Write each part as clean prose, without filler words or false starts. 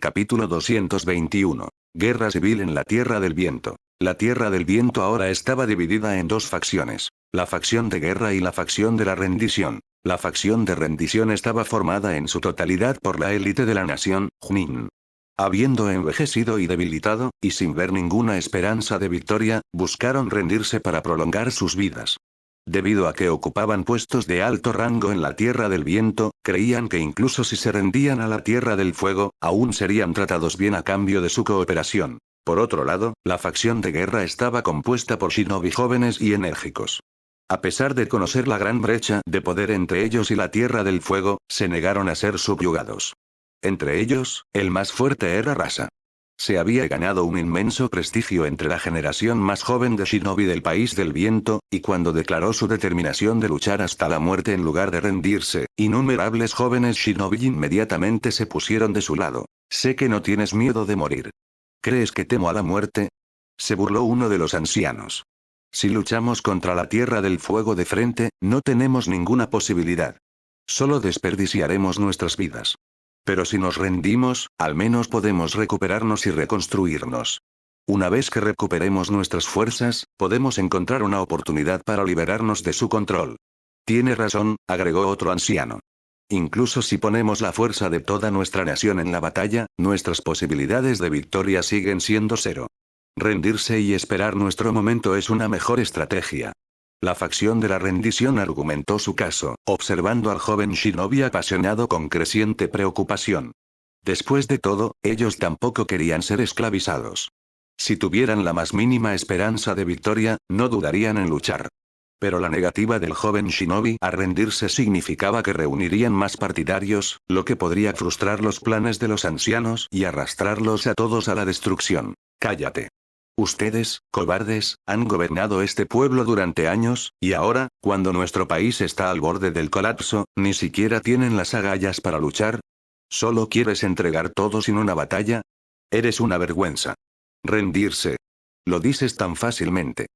Capítulo 221. Guerra civil en la Tierra del Viento. La Tierra del Viento ahora estaba dividida en dos facciones. La facción de guerra y la facción de la rendición. La facción de rendición estaba formada en su totalidad por la élite de la nación, Junín. Habiendo envejecido y debilitado, y sin ver ninguna esperanza de victoria, buscaron rendirse para prolongar sus vidas. Debido a que ocupaban puestos de alto rango en la Tierra del Viento, creían que incluso si se rendían a la Tierra del Fuego, aún serían tratados bien a cambio de su cooperación. Por otro lado, la facción de guerra estaba compuesta por shinobi jóvenes y enérgicos. A pesar de conocer la gran brecha de poder entre ellos y la Tierra del Fuego, se negaron a ser subyugados. Entre ellos, el más fuerte era Rasa. Se había ganado un inmenso prestigio entre la generación más joven de shinobi del País del Viento, y cuando declaró su determinación de luchar hasta la muerte en lugar de rendirse, innumerables jóvenes shinobi inmediatamente se pusieron de su lado. Sé que no tienes miedo de morir. ¿Crees que temo a la muerte? Se burló uno de los ancianos. Si luchamos contra la Tierra del Fuego de frente, no tenemos ninguna posibilidad. Solo desperdiciaremos nuestras vidas. Pero si nos rendimos, al menos podemos recuperarnos y reconstruirnos. Una vez que recuperemos nuestras fuerzas, podemos encontrar una oportunidad para liberarnos de su control. Tiene razón, agregó otro anciano. Incluso si ponemos la fuerza de toda nuestra nación en la batalla, nuestras posibilidades de victoria siguen siendo cero. Rendirse y esperar nuestro momento es una mejor estrategia. La facción de la rendición argumentó su caso, observando al joven shinobi apasionado con creciente preocupación. Después de todo, ellos tampoco querían ser esclavizados. Si tuvieran la más mínima esperanza de victoria, no dudarían en luchar. Pero la negativa del joven shinobi a rendirse significaba que reunirían más partidarios, lo que podría frustrar los planes de los ancianos y arrastrarlos a todos a la destrucción. Cállate. Ustedes, cobardes, han gobernado este pueblo durante años, y ahora, cuando nuestro país está al borde del colapso, ni siquiera tienen las agallas para luchar. ¿Solo quieres entregar todo sin una batalla? Eres una vergüenza. Rendirse. Lo dices tan fácilmente.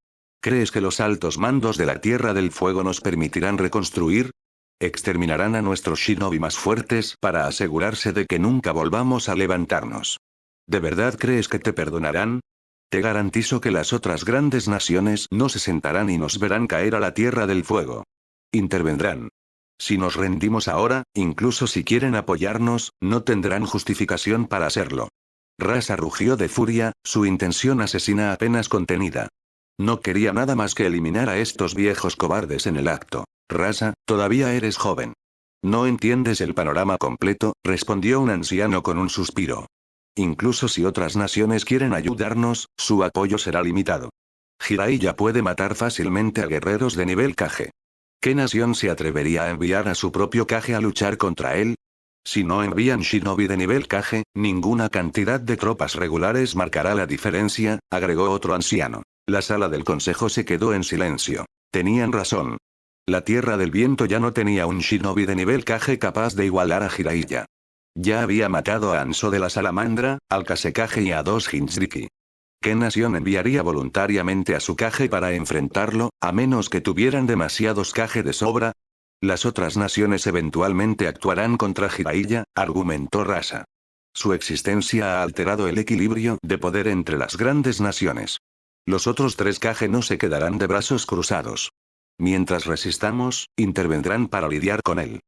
¿Crees que los altos mandos de la Tierra del Fuego nos permitirán reconstruir? Exterminarán a nuestros shinobi más fuertes para asegurarse de que nunca volvamos a levantarnos. ¿De verdad crees que te perdonarán? Te garantizo que las otras grandes naciones no se sentarán y nos verán caer a la Tierra del Fuego. Intervendrán. Si nos rendimos ahora, incluso si quieren apoyarnos, no tendrán justificación para hacerlo. Rasa rugió de furia, su intención asesina apenas contenida. No quería nada más que eliminar a estos viejos cobardes en el acto. Rasa, todavía eres joven. No entiendes el panorama completo, respondió un anciano con un suspiro. Incluso si otras naciones quieren ayudarnos, su apoyo será limitado. Jiraiya puede matar fácilmente a guerreros de nivel Kage. ¿Qué nación se atrevería a enviar a su propio Kage a luchar contra él? Si no envían shinobi de nivel Kage, ninguna cantidad de tropas regulares marcará la diferencia, agregó otro anciano. La sala del consejo se quedó en silencio. Tenían razón. La Tierra del Viento ya no tenía un shinobi de nivel Kage capaz de igualar a Jiraiya. Ya había matado a Anso de la Salamandra, al Kase-Kage y a 2 Jinchuriki. ¿Qué nación enviaría voluntariamente a su Kage para enfrentarlo, a menos que tuvieran demasiados Kage de sobra? Las otras naciones eventualmente actuarán contra Jiraiya, argumentó Rasa. Su existencia ha alterado el equilibrio de poder entre las grandes naciones. Los otros 3 Kage no se quedarán de brazos cruzados. Mientras resistamos, intervendrán para lidiar con él.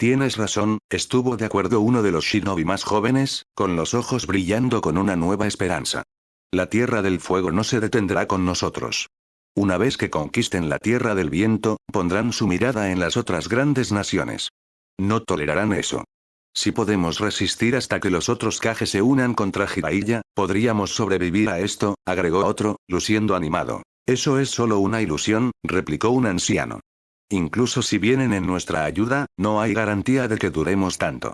Tienes razón, estuvo de acuerdo uno de los shinobi más jóvenes, con los ojos brillando con una nueva esperanza. La Tierra del Fuego no se detendrá con nosotros. Una vez que conquisten la Tierra del Viento, pondrán su mirada en las otras grandes naciones. No tolerarán eso. Si podemos resistir hasta que los otros Kage se unan contra Jiraiya, podríamos sobrevivir a esto, agregó otro, luciendo animado. Eso es solo una ilusión, replicó un anciano. Incluso si vienen en nuestra ayuda, no hay garantía de que duremos tanto.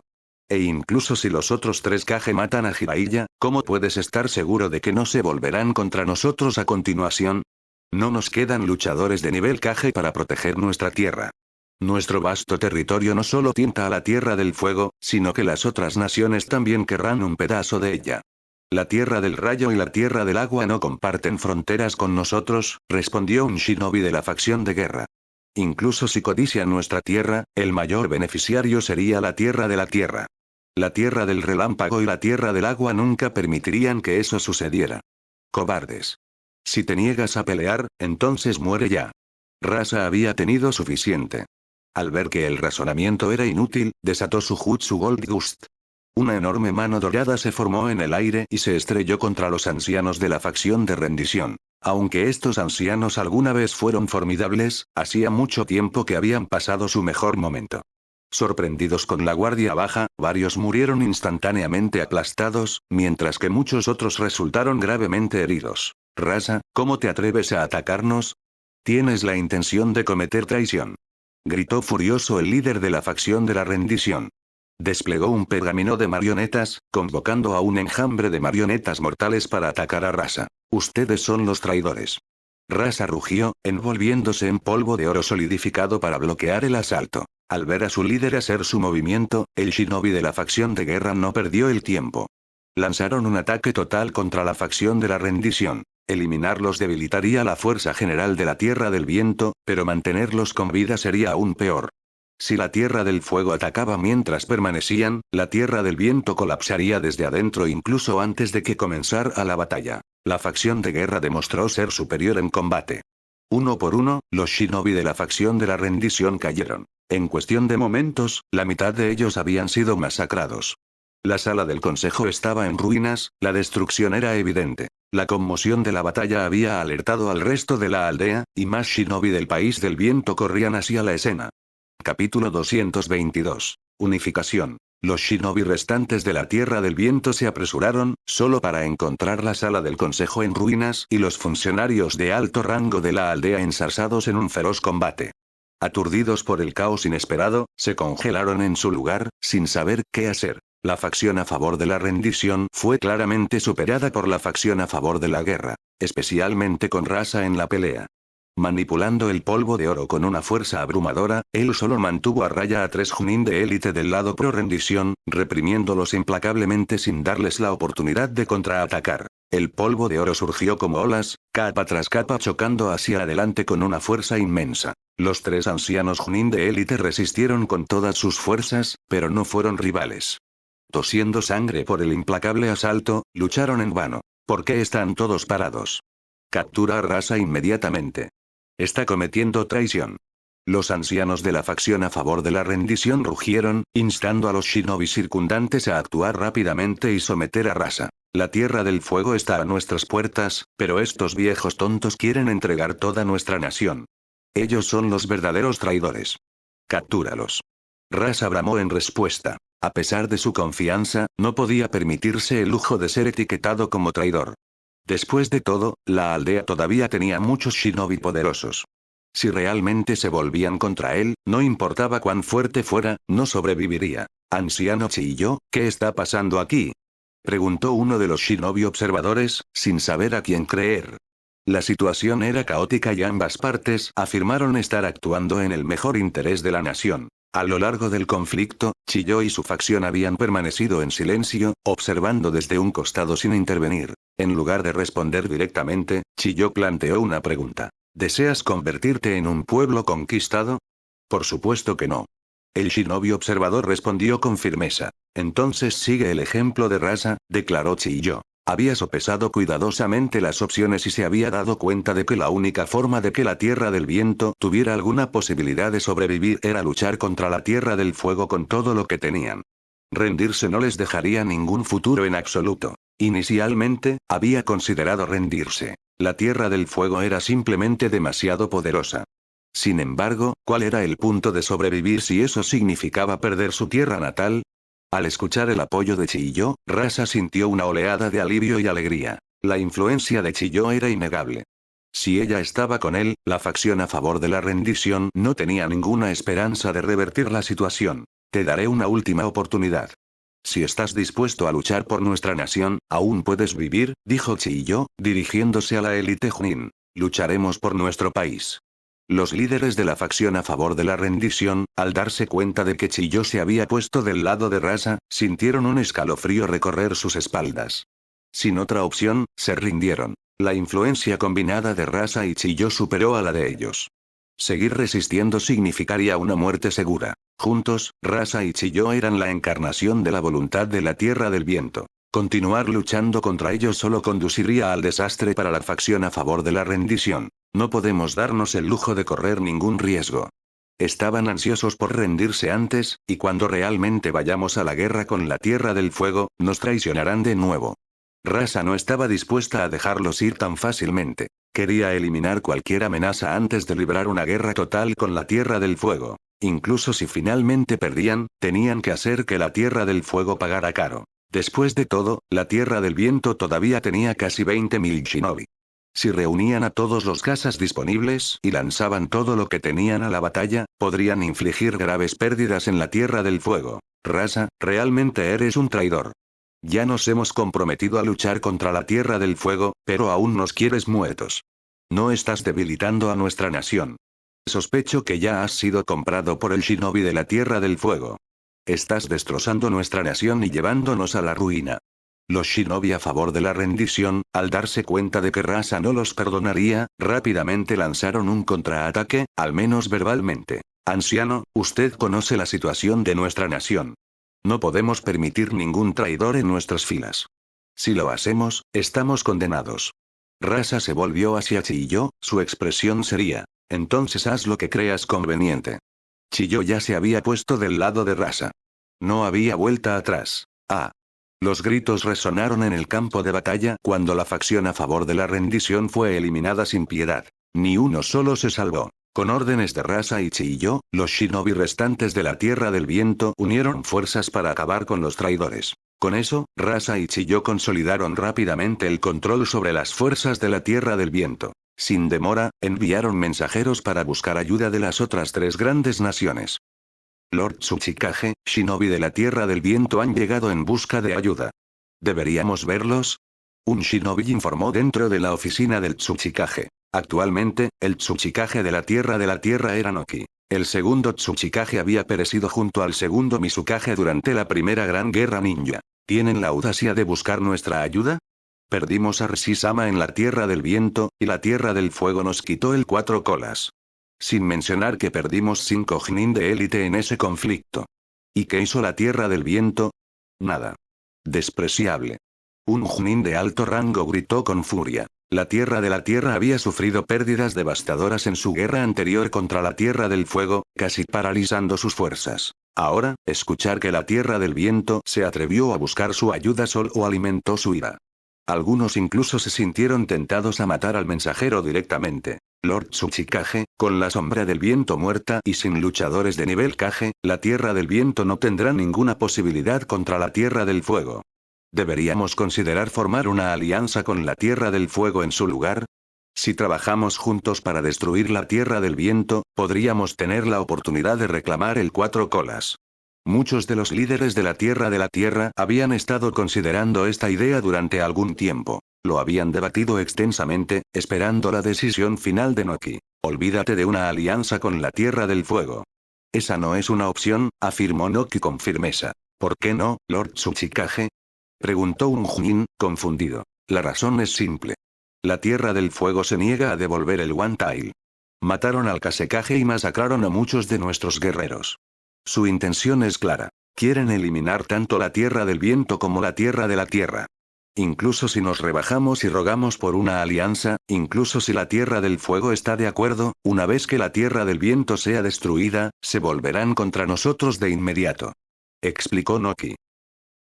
E incluso si los otros 3 Kage matan a Jiraiya, ¿cómo puedes estar seguro de que no se volverán contra nosotros a continuación? No nos quedan luchadores de nivel Kage para proteger nuestra tierra. Nuestro vasto territorio no solo tienta a la Tierra del Fuego, sino que las otras naciones también querrán un pedazo de ella. La Tierra del Rayo y la Tierra del Agua no comparten fronteras con nosotros, respondió un shinobi de la facción de guerra. Incluso si codician nuestra tierra, el mayor beneficiario sería la Tierra de la Tierra. La tierra del relámpago y la tierra del agua nunca permitirían que eso sucediera. Cobardes. Si te niegas a pelear, entonces muere ya. Rasa había tenido suficiente. Al ver que el razonamiento era inútil, desató su Jutsu Gold Gust. Una enorme mano dorada se formó en el aire y se estrelló contra los ancianos de la facción de rendición. Aunque estos ancianos alguna vez fueron formidables, hacía mucho tiempo que habían pasado su mejor momento. Sorprendidos con la guardia baja, varios murieron instantáneamente aplastados, mientras que muchos otros resultaron gravemente heridos. Rasa, ¿cómo te atreves a atacarnos? Tienes la intención de cometer traición. Gritó furioso el líder de la facción de la rendición. Desplegó un pergamino de marionetas, convocando a un enjambre de marionetas mortales para atacar a Rasa. Ustedes son los traidores. Rasa rugió, envolviéndose en polvo de oro solidificado para bloquear el asalto. Al ver a su líder hacer su movimiento, el shinobi de la facción de guerra no perdió el tiempo. Lanzaron un ataque total contra la facción de la rendición. Eliminarlos debilitaría la fuerza general de la Tierra del Viento, pero mantenerlos con vida sería aún peor. Si la Tierra del Fuego atacaba mientras permanecían, la Tierra del Viento colapsaría desde adentro incluso antes de que comenzara la batalla. La facción de guerra demostró ser superior en combate. Uno por uno, los shinobi de la facción de la rendición cayeron. En cuestión de momentos, la mitad de ellos habían sido masacrados. La sala del consejo estaba en ruinas, la destrucción era evidente. La conmoción de la batalla había alertado al resto de la aldea, y más shinobi del país del viento corrían hacia la escena. Capítulo 222. Unificación. Los shinobi restantes de la Tierra del Viento se apresuraron, solo para encontrar la sala del consejo en ruinas y los funcionarios de alto rango de la aldea ensarzados en un feroz combate. Aturdidos por el caos inesperado, se congelaron en su lugar, sin saber qué hacer. La facción a favor de la rendición fue claramente superada por la facción a favor de la guerra, especialmente con Rasa en la pelea. Manipulando el polvo de oro con una fuerza abrumadora, él solo mantuvo a raya a 3 Chunin de élite del lado pro-rendición, reprimiéndolos implacablemente sin darles la oportunidad de contraatacar. El polvo de oro surgió como olas, capa tras capa chocando hacia adelante con una fuerza inmensa. Los 3 ancianos Chunin de élite resistieron con todas sus fuerzas, pero no fueron rivales. Tosiendo sangre por el implacable asalto, lucharon en vano. ¿Por qué están todos parados? Captura a Rasa inmediatamente. Está cometiendo traición. Los ancianos de la facción a favor de la rendición rugieron, instando a los shinobi circundantes a actuar rápidamente y someter a Rasa. La Tierra del Fuego está a nuestras puertas, pero estos viejos tontos quieren entregar toda nuestra nación. Ellos son los verdaderos traidores. Captúralos. Rasa bramó en respuesta. A pesar de su confianza, no podía permitirse el lujo de ser etiquetado como traidor. Después de todo, la aldea todavía tenía muchos shinobi poderosos. Si realmente se volvían contra él, no importaba cuán fuerte fuera, no sobreviviría. Anciano Chiyo, ¿qué está pasando aquí? Preguntó uno de los shinobi observadores, sin saber a quién creer. La situación era caótica y ambas partes afirmaron estar actuando en el mejor interés de la nación. A lo largo del conflicto, Chiyo y su facción habían permanecido en silencio, observando desde un costado sin intervenir. En lugar de responder directamente, Chiyo planteó una pregunta. ¿Deseas convertirte en un pueblo conquistado? Por supuesto que no. El shinobi observador respondió con firmeza. Entonces sigue el ejemplo de Rasa, declaró Chiyo. Había sopesado cuidadosamente las opciones y se había dado cuenta de que la única forma de que la Tierra del Viento tuviera alguna posibilidad de sobrevivir era luchar contra la Tierra del Fuego con todo lo que tenían. Rendirse no les dejaría ningún futuro en absoluto. Inicialmente, había considerado rendirse. La Tierra del Fuego era simplemente demasiado poderosa. Sin embargo, ¿cuál era el punto de sobrevivir si eso significaba perder su tierra natal? Al escuchar el apoyo de Chiyo, Rasa sintió una oleada de alivio y alegría. La influencia de Chiyo era innegable. Si ella estaba con él, la facción a favor de la rendición no tenía ninguna esperanza de revertir la situación. Te daré una última oportunidad. Si estás dispuesto a luchar por nuestra nación, aún puedes vivir, dijo Chiyo, dirigiéndose a la élite Chunin. Lucharemos por nuestro país. Los líderes de la facción a favor de la rendición, al darse cuenta de que Chiyo se había puesto del lado de Rasa, sintieron un escalofrío recorrer sus espaldas. Sin otra opción, se rindieron. La influencia combinada de Rasa y Chiyo superó a la de ellos. Seguir resistiendo significaría una muerte segura. Juntos, Rasa y Chiyo eran la encarnación de la voluntad de la Tierra del Viento. Continuar luchando contra ellos solo conduciría al desastre para la facción a favor de la rendición. No podemos darnos el lujo de correr ningún riesgo. Estaban ansiosos por rendirse antes, y cuando realmente vayamos a la guerra con la Tierra del Fuego, nos traicionarán de nuevo. Rasa no estaba dispuesta a dejarlos ir tan fácilmente. Quería eliminar cualquier amenaza antes de librar una guerra total con la Tierra del Fuego. Incluso si finalmente perdían, tenían que hacer que la Tierra del Fuego pagara caro. Después de todo, la Tierra del Viento todavía tenía casi 20.000 shinobi. Si reunían a todos los casas disponibles y lanzaban todo lo que tenían a la batalla, podrían infligir graves pérdidas en la Tierra del Fuego. Rasa, realmente eres un traidor. Ya nos hemos comprometido a luchar contra la Tierra del Fuego, pero aún nos quieres muertos. No estás debilitando a nuestra nación. Sospecho que ya has sido comprado por el shinobi de la Tierra del Fuego. Estás destrozando nuestra nación y llevándonos a la ruina. Los shinobi a favor de la rendición, al darse cuenta de que Rasa no los perdonaría, rápidamente lanzaron un contraataque, al menos verbalmente. Anciano, usted conoce la situación de nuestra nación. No podemos permitir ningún traidor en nuestras filas. Si lo hacemos, estamos condenados. Rasa se volvió hacia Chiyo, su expresión sería: entonces haz lo que creas conveniente. Chiyo ya se había puesto del lado de Rasa. No había vuelta atrás. Los gritos resonaron en el campo de batalla cuando la facción a favor de la rendición fue eliminada sin piedad. Ni uno solo se salvó. Con órdenes de Rasa y Chiyo, los shinobi restantes de la Tierra del Viento unieron fuerzas para acabar con los traidores. Con eso, Rasa y Chiyo consolidaron rápidamente el control sobre las fuerzas de la Tierra del Viento. Sin demora, enviaron mensajeros para buscar ayuda de las otras tres grandes naciones. Lord Tsuchikage, shinobi de la Tierra del Viento han llegado en busca de ayuda. ¿Deberíamos verlos? Un shinobi informó dentro de la oficina del Tsuchikage. Actualmente, el Tsuchikage de la Tierra era Noki. El segundo Tsuchikage había perecido junto al segundo Mizukage durante la primera gran guerra ninja. ¿Tienen la audacia de buscar nuestra ayuda? Perdimos a Rishisama en la Tierra del Viento, y la Tierra del Fuego nos quitó el cuatro colas. Sin mencionar que perdimos 5 Chunin de élite en ese conflicto. ¿Y qué hizo la Tierra del Viento? Nada. Despreciable. Un Chunin de alto rango gritó con furia. La Tierra de la Tierra había sufrido pérdidas devastadoras en su guerra anterior contra la Tierra del Fuego, casi paralizando sus fuerzas. Ahora, escuchar que la Tierra del Viento se atrevió a buscar su ayuda solo alimentó su ira. Algunos incluso se sintieron tentados a matar al mensajero directamente. Lord Tsuchikage, con la sombra del viento muerta y sin luchadores de nivel Kage, la Tierra del Viento no tendrá ninguna posibilidad contra la Tierra del Fuego. ¿Deberíamos considerar formar una alianza con la Tierra del Fuego en su lugar? Si trabajamos juntos para destruir la Tierra del Viento, podríamos tener la oportunidad de reclamar el cuatro colas. Muchos de los líderes de la Tierra habían estado considerando esta idea durante algún tiempo. Lo habían debatido extensamente, esperando la decisión final de Noki. Olvídate de una alianza con la Tierra del Fuego. Esa no es una opción, afirmó Noki con firmeza. ¿Por qué no, Lord Tsuchikage? Preguntó un Chunin, confundido. La razón es simple. La Tierra del Fuego se niega a devolver el One Tail. Mataron al Kasekage y masacraron a muchos de nuestros guerreros. Su intención es clara. Quieren eliminar tanto la Tierra del Viento como la Tierra de la Tierra. Incluso si nos rebajamos y rogamos por una alianza, incluso si la Tierra del Fuego está de acuerdo, una vez que la Tierra del Viento sea destruida, se volverán contra nosotros de inmediato. Explicó Noki.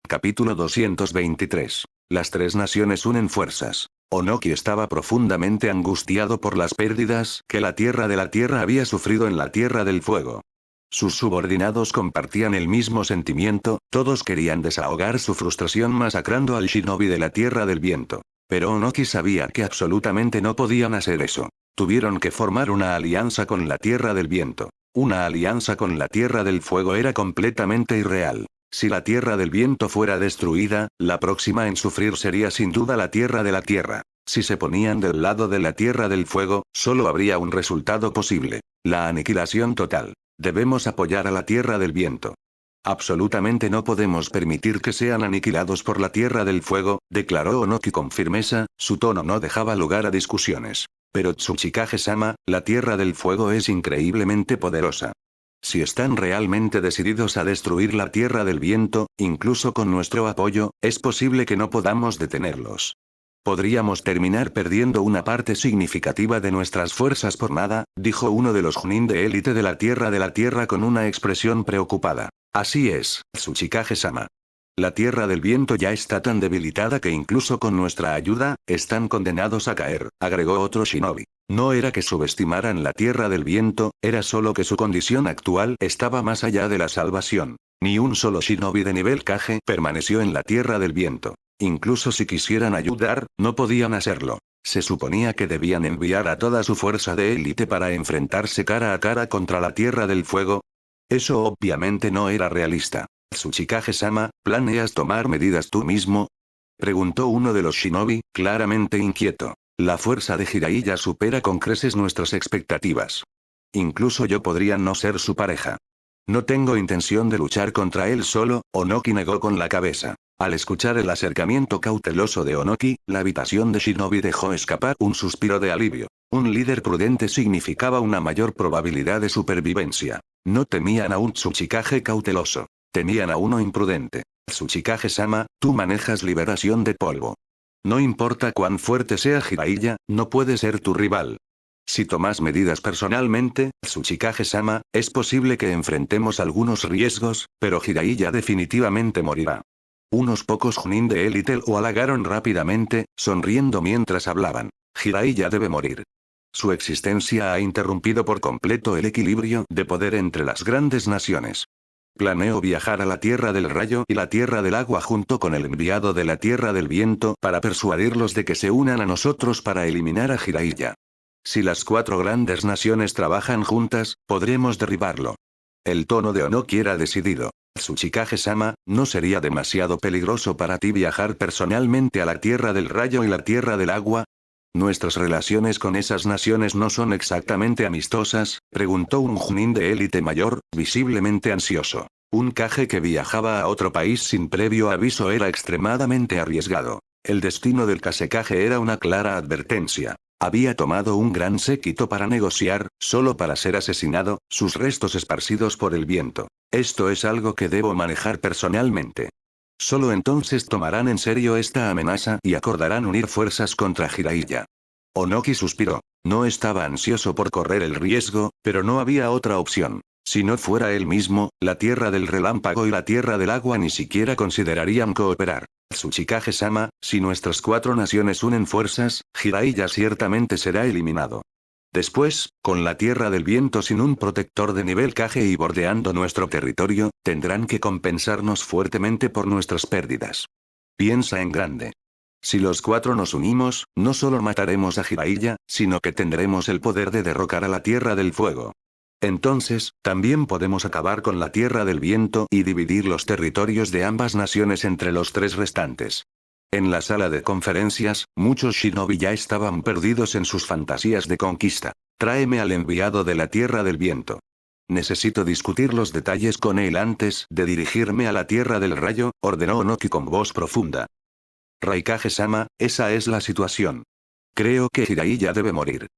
Capítulo 223. Las tres naciones unen fuerzas. Onoki estaba profundamente angustiado por las pérdidas que la Tierra de la Tierra había sufrido en la Tierra del Fuego. Sus subordinados compartían el mismo sentimiento, todos querían desahogar su frustración masacrando al shinobi de la Tierra del Viento. Pero Onoki sabía que absolutamente no podían hacer eso. Tuvieron que formar una alianza con la Tierra del Viento. Una alianza con la Tierra del Fuego era completamente irreal. Si la Tierra del Viento fuera destruida, la próxima en sufrir sería sin duda la Tierra de la Tierra. Si se ponían del lado de la Tierra del Fuego, solo habría un resultado posible: la aniquilación total. Debemos apoyar a la Tierra del Viento. Absolutamente no podemos permitir que sean aniquilados por la Tierra del Fuego, declaró Onoki con firmeza, su tono no dejaba lugar a discusiones. Pero Tsuchikage-sama, la Tierra del Fuego es increíblemente poderosa. Si están realmente decididos a destruir la Tierra del Viento, incluso con nuestro apoyo, es posible que no podamos detenerlos. Podríamos terminar perdiendo una parte significativa de nuestras fuerzas por nada, dijo uno de los Chunin de élite de la Tierra con una expresión preocupada. Así es, Tsuchikage-sama. La Tierra del Viento ya está tan debilitada que incluso con nuestra ayuda, están condenados a caer, agregó otro shinobi. No era que subestimaran la Tierra del Viento, era solo que su condición actual estaba más allá de la salvación. Ni un solo shinobi de nivel Kage permaneció en la Tierra del Viento. Incluso si quisieran ayudar, no podían hacerlo. Se suponía que debían enviar a toda su fuerza de élite para enfrentarse cara a cara contra la Tierra del Fuego. Eso obviamente no era realista. Tsuchikage-sama, ¿planeas tomar medidas tú mismo? Preguntó uno de los shinobi, claramente inquieto. La fuerza de Jiraiya supera con creces nuestras expectativas. Incluso yo podría no ser su pareja. No tengo intención de luchar contra él solo, Onoki negó con la cabeza. Al escuchar el acercamiento cauteloso de Onoki, la habitación de shinobi dejó escapar un suspiro de alivio. Un líder prudente significaba una mayor probabilidad de supervivencia. No temían a un Tsuchikage cauteloso. Temían a uno imprudente. Tsuchikage-sama, tú manejas liberación de polvo. No importa cuán fuerte sea Jiraiya, no puede ser tu rival. Si tomas medidas personalmente, Tsuchikage-sama, es posible que enfrentemos algunos riesgos, pero Jiraiya definitivamente morirá. Unos pocos Chunin de élite lo halagaron rápidamente, sonriendo mientras hablaban. Jiraiya debe morir. Su existencia ha interrumpido por completo el equilibrio de poder entre las grandes naciones. Planeo viajar a la Tierra del Rayo y la Tierra del Agua junto con el enviado de la Tierra del Viento para persuadirlos de que se unan a nosotros para eliminar a Jiraiya. Si las 4 grandes naciones trabajan juntas, podremos derribarlo. El tono de Onoki era decidido. Tsuchikage-sama, ¿no sería demasiado peligroso para ti viajar personalmente a la Tierra del Rayo y la Tierra del Agua? ¿Nuestras relaciones con esas naciones no son exactamente amistosas?, preguntó un Chunin de élite mayor, visiblemente ansioso. Un Kage que viajaba a otro país sin previo aviso era extremadamente arriesgado. El destino del Kazekage era una clara advertencia. Había tomado un gran séquito para negociar, solo para ser asesinado, sus restos esparcidos por el viento. Esto es algo que debo manejar personalmente. Solo entonces tomarán en serio esta amenaza y acordarán unir fuerzas contra Jiraiya. Onoki suspiró. No estaba ansioso por correr el riesgo, pero no había otra opción. Si no fuera él mismo, la Tierra del Relámpago y la Tierra del Agua ni siquiera considerarían cooperar. Tsuchikage-sama, si nuestras 4 naciones unen fuerzas, Jiraiya ciertamente será eliminado. Después, con la Tierra del Viento sin un protector de nivel Kage y bordeando nuestro territorio, tendrán que compensarnos fuertemente por nuestras pérdidas. Piensa en grande. Si los 4 nos unimos, no solo mataremos a Jiraiya, sino que tendremos el poder de derrocar a la Tierra del Fuego. Entonces, también podemos acabar con la Tierra del Viento y dividir los territorios de ambas naciones entre los 3 restantes. En la sala de conferencias, muchos shinobi ya estaban perdidos en sus fantasías de conquista. Tráeme al enviado de la Tierra del Viento. Necesito discutir los detalles con él antes de dirigirme a la Tierra del Rayo, ordenó Onoki con voz profunda. Raikage-sama, esa es la situación. Creo que Jiraiya debe morir.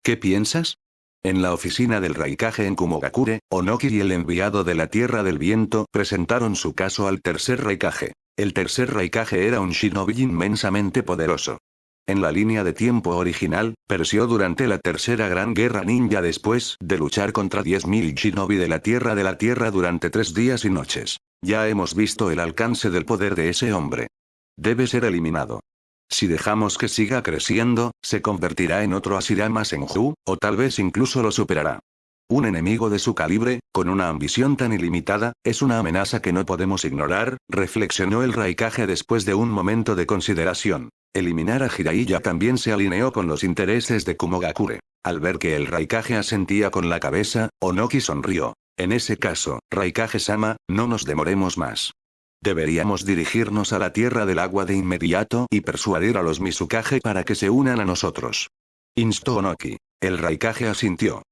¿Qué piensas? En la oficina del Raikage en Kumogakure, Onoki y el enviado de la Tierra del Viento presentaron su caso al tercer Raikage. El tercer Raikage era un shinobi inmensamente poderoso. En la línea de tiempo original, pereció durante la tercera gran guerra ninja después de luchar contra 10.000 shinobi de la Tierra durante 3 días y noches. Ya hemos visto el alcance del poder de ese hombre. Debe ser eliminado. Si dejamos que siga creciendo, se convertirá en otro Hashirama Senju, o tal vez incluso lo superará. Un enemigo de su calibre, con una ambición tan ilimitada, es una amenaza que no podemos ignorar, reflexionó el Raikage después de un momento de consideración. Eliminar a Jiraiya también se alineó con los intereses de Kumogakure. Al ver que el Raikage asentía con la cabeza, Onoki sonrió. En ese caso, Raikage-sama, no nos demoremos más. Deberíamos dirigirnos a la Tierra del Agua de inmediato y persuadir a los Mizukage para que se unan a nosotros. Instó Onoki. El Raikage asintió.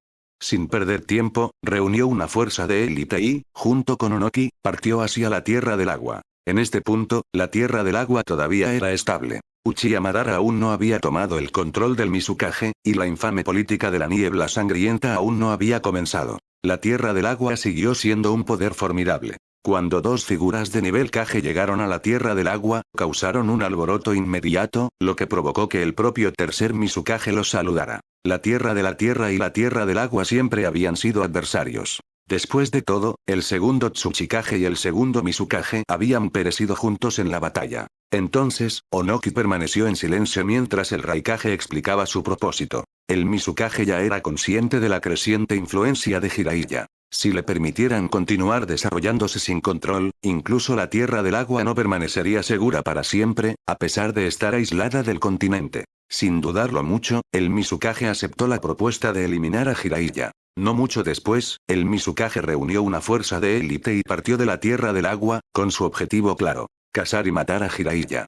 Sin perder tiempo, reunió una fuerza de élite y, junto con Onoki, partió hacia la Tierra del Agua. En este punto, la Tierra del Agua todavía era estable. Uchiha Madara aún no había tomado el control del Mizukage, y la infame política de la niebla sangrienta aún no había comenzado. La Tierra del Agua siguió siendo un poder formidable. Cuando dos figuras de nivel Kage llegaron a la Tierra del Agua, causaron un alboroto inmediato, lo que provocó que el propio tercer Mizukage los saludara. La Tierra de la Tierra y la Tierra del Agua siempre habían sido adversarios. Después de todo, el segundo Tsuchikage y el segundo Mizukage habían perecido juntos en la batalla. Entonces, Onoki permaneció en silencio mientras el Raikage explicaba su propósito. El Mizukage ya era consciente de la creciente influencia de Jiraiya. Si le permitieran continuar desarrollándose sin control, incluso la Tierra del Agua no permanecería segura para siempre, a pesar de estar aislada del continente. Sin dudarlo mucho, el Mizukage aceptó la propuesta de eliminar a Jiraiya. No mucho después, el Mizukage reunió una fuerza de élite y partió de la Tierra del Agua, con su objetivo claro: cazar y matar a Jiraiya.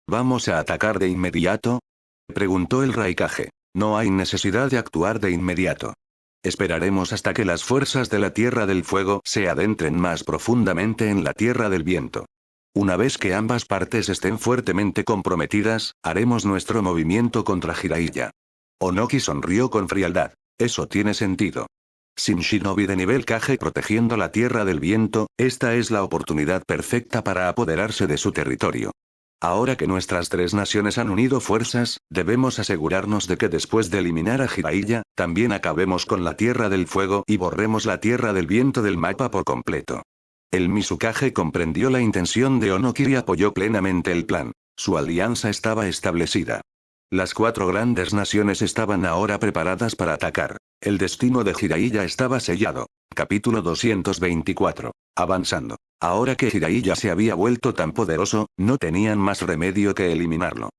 ¿Vamos a atacar de inmediato?, preguntó el Raikage. No hay necesidad de actuar de inmediato. Esperaremos hasta que las fuerzas de la Tierra del Fuego se adentren más profundamente en la Tierra del Viento. Una vez que ambas partes estén fuertemente comprometidas, haremos nuestro movimiento contra Jiraiya. Onoki sonrió con frialdad. Eso tiene sentido. Sin shinobi de nivel Kage protegiendo la Tierra del Viento, esta es la oportunidad perfecta para apoderarse de su territorio. Ahora que nuestras tres naciones han unido fuerzas, debemos asegurarnos de que después de eliminar a Jiraiya, también acabemos con la Tierra del Fuego y borremos la Tierra del Viento del mapa por completo. El Mizukage comprendió la intención de Onoki y apoyó plenamente el plan. Su alianza estaba establecida. Las cuatro grandes naciones estaban ahora preparadas para atacar. El destino de Jiraiya estaba sellado. Capítulo 224. Avanzando. Ahora que Jiraiya se había vuelto tan poderoso, no tenían más remedio que eliminarlo.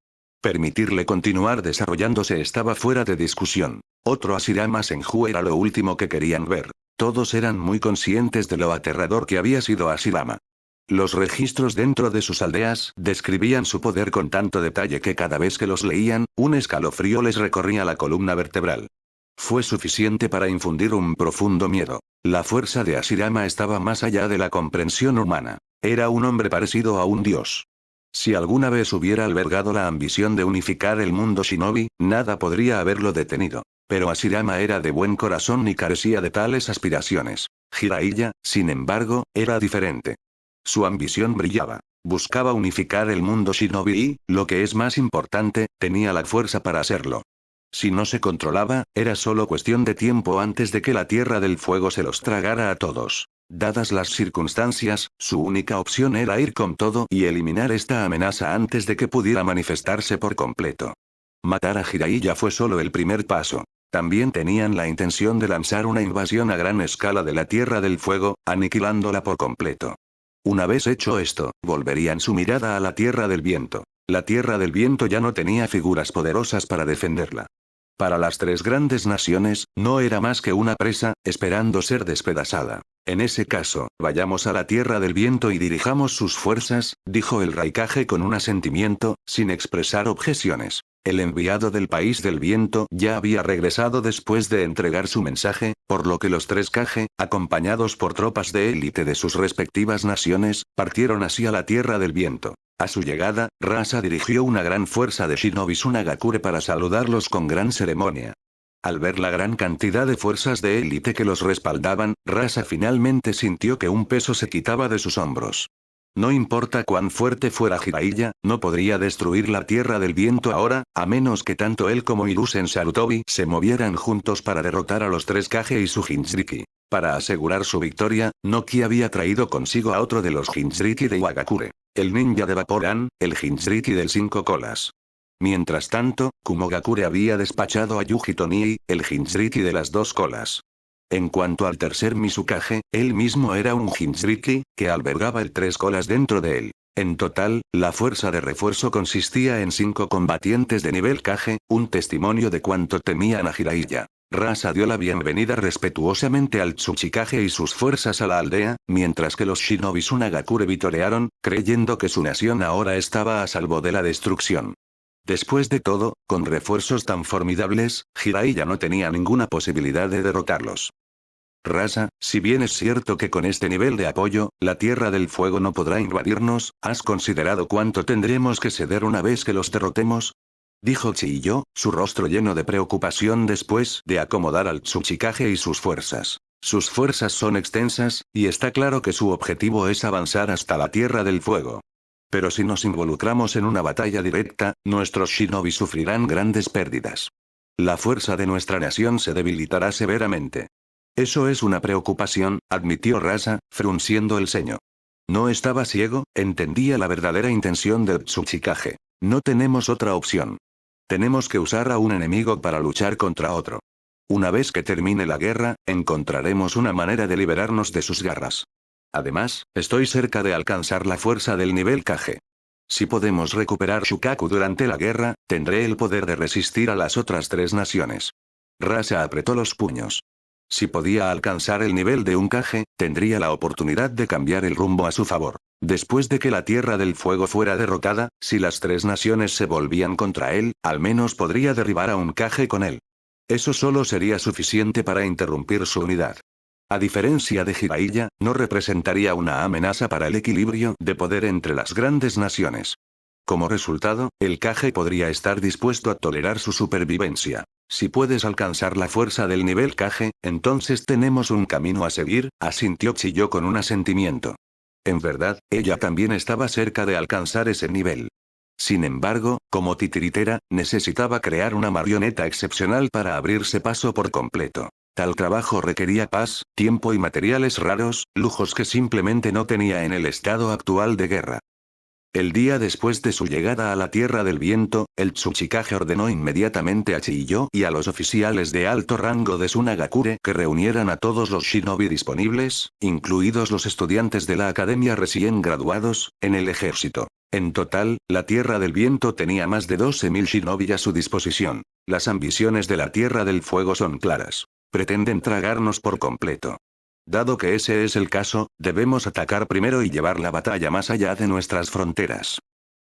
Permitirle continuar desarrollándose estaba fuera de discusión. Otro Hashirama Senju era lo último que querían ver. Todos eran muy conscientes de lo aterrador que había sido Hashirama. Los registros dentro de sus aldeas describían su poder con tanto detalle que cada vez que los leían, un escalofrío les recorría la columna vertebral. Fue suficiente para infundir un profundo miedo. La fuerza de Hashirama estaba más allá de la comprensión humana. Era un hombre parecido a un dios. Si alguna vez hubiera albergado la ambición de unificar el mundo shinobi, nada podría haberlo detenido. Pero Hashirama era de buen corazón y carecía de tales aspiraciones. Jiraiya, sin embargo, era diferente. Su ambición brillaba. Buscaba unificar el mundo shinobi y, lo que es más importante, tenía la fuerza para hacerlo. Si no se controlaba, era solo cuestión de tiempo antes de que la Tierra del Fuego se los tragara a todos. Dadas las circunstancias, su única opción era ir con todo y eliminar esta amenaza antes de que pudiera manifestarse por completo. Matar a Jiraiya fue solo el primer paso. También tenían la intención de lanzar una invasión a gran escala de la Tierra del Fuego, aniquilándola por completo. Una vez hecho esto, volverían su mirada a la Tierra del Viento. La Tierra del Viento ya no tenía figuras poderosas para defenderla. Para las tres grandes naciones, no era más que una presa, esperando ser despedazada. En ese caso, vayamos a la Tierra del Viento y dirijamos sus fuerzas, dijo el Raikage con un asentimiento, sin expresar objeciones. El enviado del País del Viento ya había regresado después de entregar su mensaje, por lo que los tres Kage, acompañados por tropas de élite de sus respectivas naciones, partieron hacia la Tierra del Viento. A su llegada, Rasa dirigió una gran fuerza de shinobis Nagakure para saludarlos con gran ceremonia. Al ver la gran cantidad de fuerzas de élite que los respaldaban, Rasa finalmente sintió que un peso se quitaba de sus hombros. No importa cuán fuerte fuera Jiraiya, no podría destruir la Tierra del Viento ahora, a menos que tanto él como Hiruzen Sarutobi se movieran juntos para derrotar a los tres Kage y su Jinchuriki. Para asegurar su victoria, Noki había traído consigo a otro de los Jinchuriki de Iwagakure. El ninja de Vaporan, el Jinchuriki del 5 colas. Mientras tanto, Kumogakure había despachado a Yuji Tonii, el Jinchuriki de las 2 colas. En cuanto al tercer Mizukage, él mismo era un Jinchuriki, que albergaba el 3 colas dentro de él. En total, la fuerza de refuerzo consistía en 5 combatientes de nivel Kage, un testimonio de cuánto temían a Jiraiya. Rasa dio la bienvenida respetuosamente al Tsuchikage y sus fuerzas a la aldea, mientras que los shinobis Nagakure vitorearon, creyendo que su nación ahora estaba a salvo de la destrucción. Después de todo, con refuerzos tan formidables, Jiraiya no tenía ninguna posibilidad de derrotarlos. Rasa, si bien es cierto que con este nivel de apoyo, la Tierra del Fuego no podrá invadirnos, ¿has considerado cuánto tendremos que ceder una vez que los derrotemos? Dijo Chiyo, su rostro lleno de preocupación después de acomodar al Tsuchikage y sus fuerzas. Sus fuerzas son extensas, y está claro que su objetivo es avanzar hasta la Tierra del Fuego. Pero si nos involucramos en una batalla directa, nuestros shinobi sufrirán grandes pérdidas. La fuerza de nuestra nación se debilitará severamente. Eso es una preocupación, admitió Rasa, frunciendo el ceño. No estaba ciego, entendía la verdadera intención del Tsuchikage. No tenemos otra opción. Tenemos que usar a un enemigo para luchar contra otro. Una vez que termine la guerra, encontraremos una manera de liberarnos de sus garras. Además, estoy cerca de alcanzar la fuerza del nivel Kage. Si podemos recuperar Shukaku durante la guerra, tendré el poder de resistir a las otras 3 naciones. Rasa apretó los puños. Si podía alcanzar el nivel de un Kage, tendría la oportunidad de cambiar el rumbo a su favor. Después de que la Tierra del Fuego fuera derrotada, si las 3 naciones se volvían contra él, al menos podría derribar a un Kage con él. Eso solo sería suficiente para interrumpir su unidad. A diferencia de Jiraiya, no representaría una amenaza para el equilibrio de poder entre las grandes naciones. Como resultado, el Kage podría estar dispuesto a tolerar su supervivencia. Si puedes alcanzar la fuerza del nivel Kage, entonces tenemos un camino a seguir, asintió Chiyo con un asentimiento. En verdad, ella también estaba cerca de alcanzar ese nivel. Sin embargo, como titiritera, necesitaba crear una marioneta excepcional para abrirse paso por completo. Tal trabajo requería paz, tiempo y materiales raros, lujos que simplemente no tenía en el estado actual de guerra. El día después de su llegada a la Tierra del Viento, el Tsuchikage ordenó inmediatamente a Chiyo y a los oficiales de alto rango de Sunagakure que reunieran a todos los shinobi disponibles, incluidos los estudiantes de la academia recién graduados, en el ejército. En total, la Tierra del Viento tenía más de 12.000 shinobi a su disposición. Las ambiciones de la Tierra del Fuego son claras. Pretenden tragarnos por completo. Dado que ese es el caso, debemos atacar primero y llevar la batalla más allá de nuestras fronteras.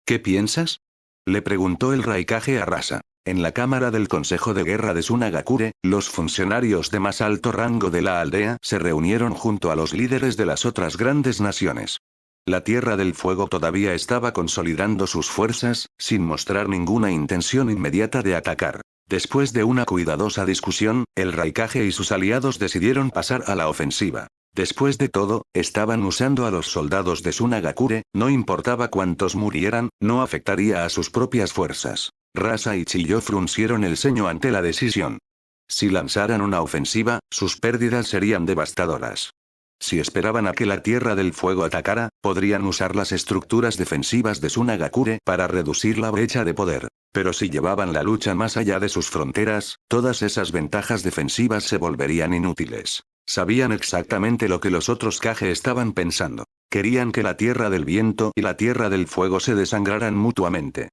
¿Qué piensas? Le preguntó el Raikage a Rasa. En la cámara del Consejo de Guerra de Sunagakure, los funcionarios de más alto rango de la aldea se reunieron junto a los líderes de las otras grandes naciones. La Tierra del Fuego todavía estaba consolidando sus fuerzas, sin mostrar ninguna intención inmediata de atacar. Después de una cuidadosa discusión, el Raikage y sus aliados decidieron pasar a la ofensiva. Después de todo, estaban usando a los soldados de Sunagakure, no importaba cuántos murieran, no afectaría a sus propias fuerzas. Rasa y Chiyo fruncieron el ceño ante la decisión. Si lanzaran una ofensiva, sus pérdidas serían devastadoras. Si esperaban a que la Tierra del Fuego atacara, podrían usar las estructuras defensivas de Sunagakure para reducir la brecha de poder. Pero si llevaban la lucha más allá de sus fronteras, todas esas ventajas defensivas se volverían inútiles. Sabían exactamente lo que los otros Kage estaban pensando. Querían que la Tierra del Viento y la Tierra del Fuego se desangraran mutuamente.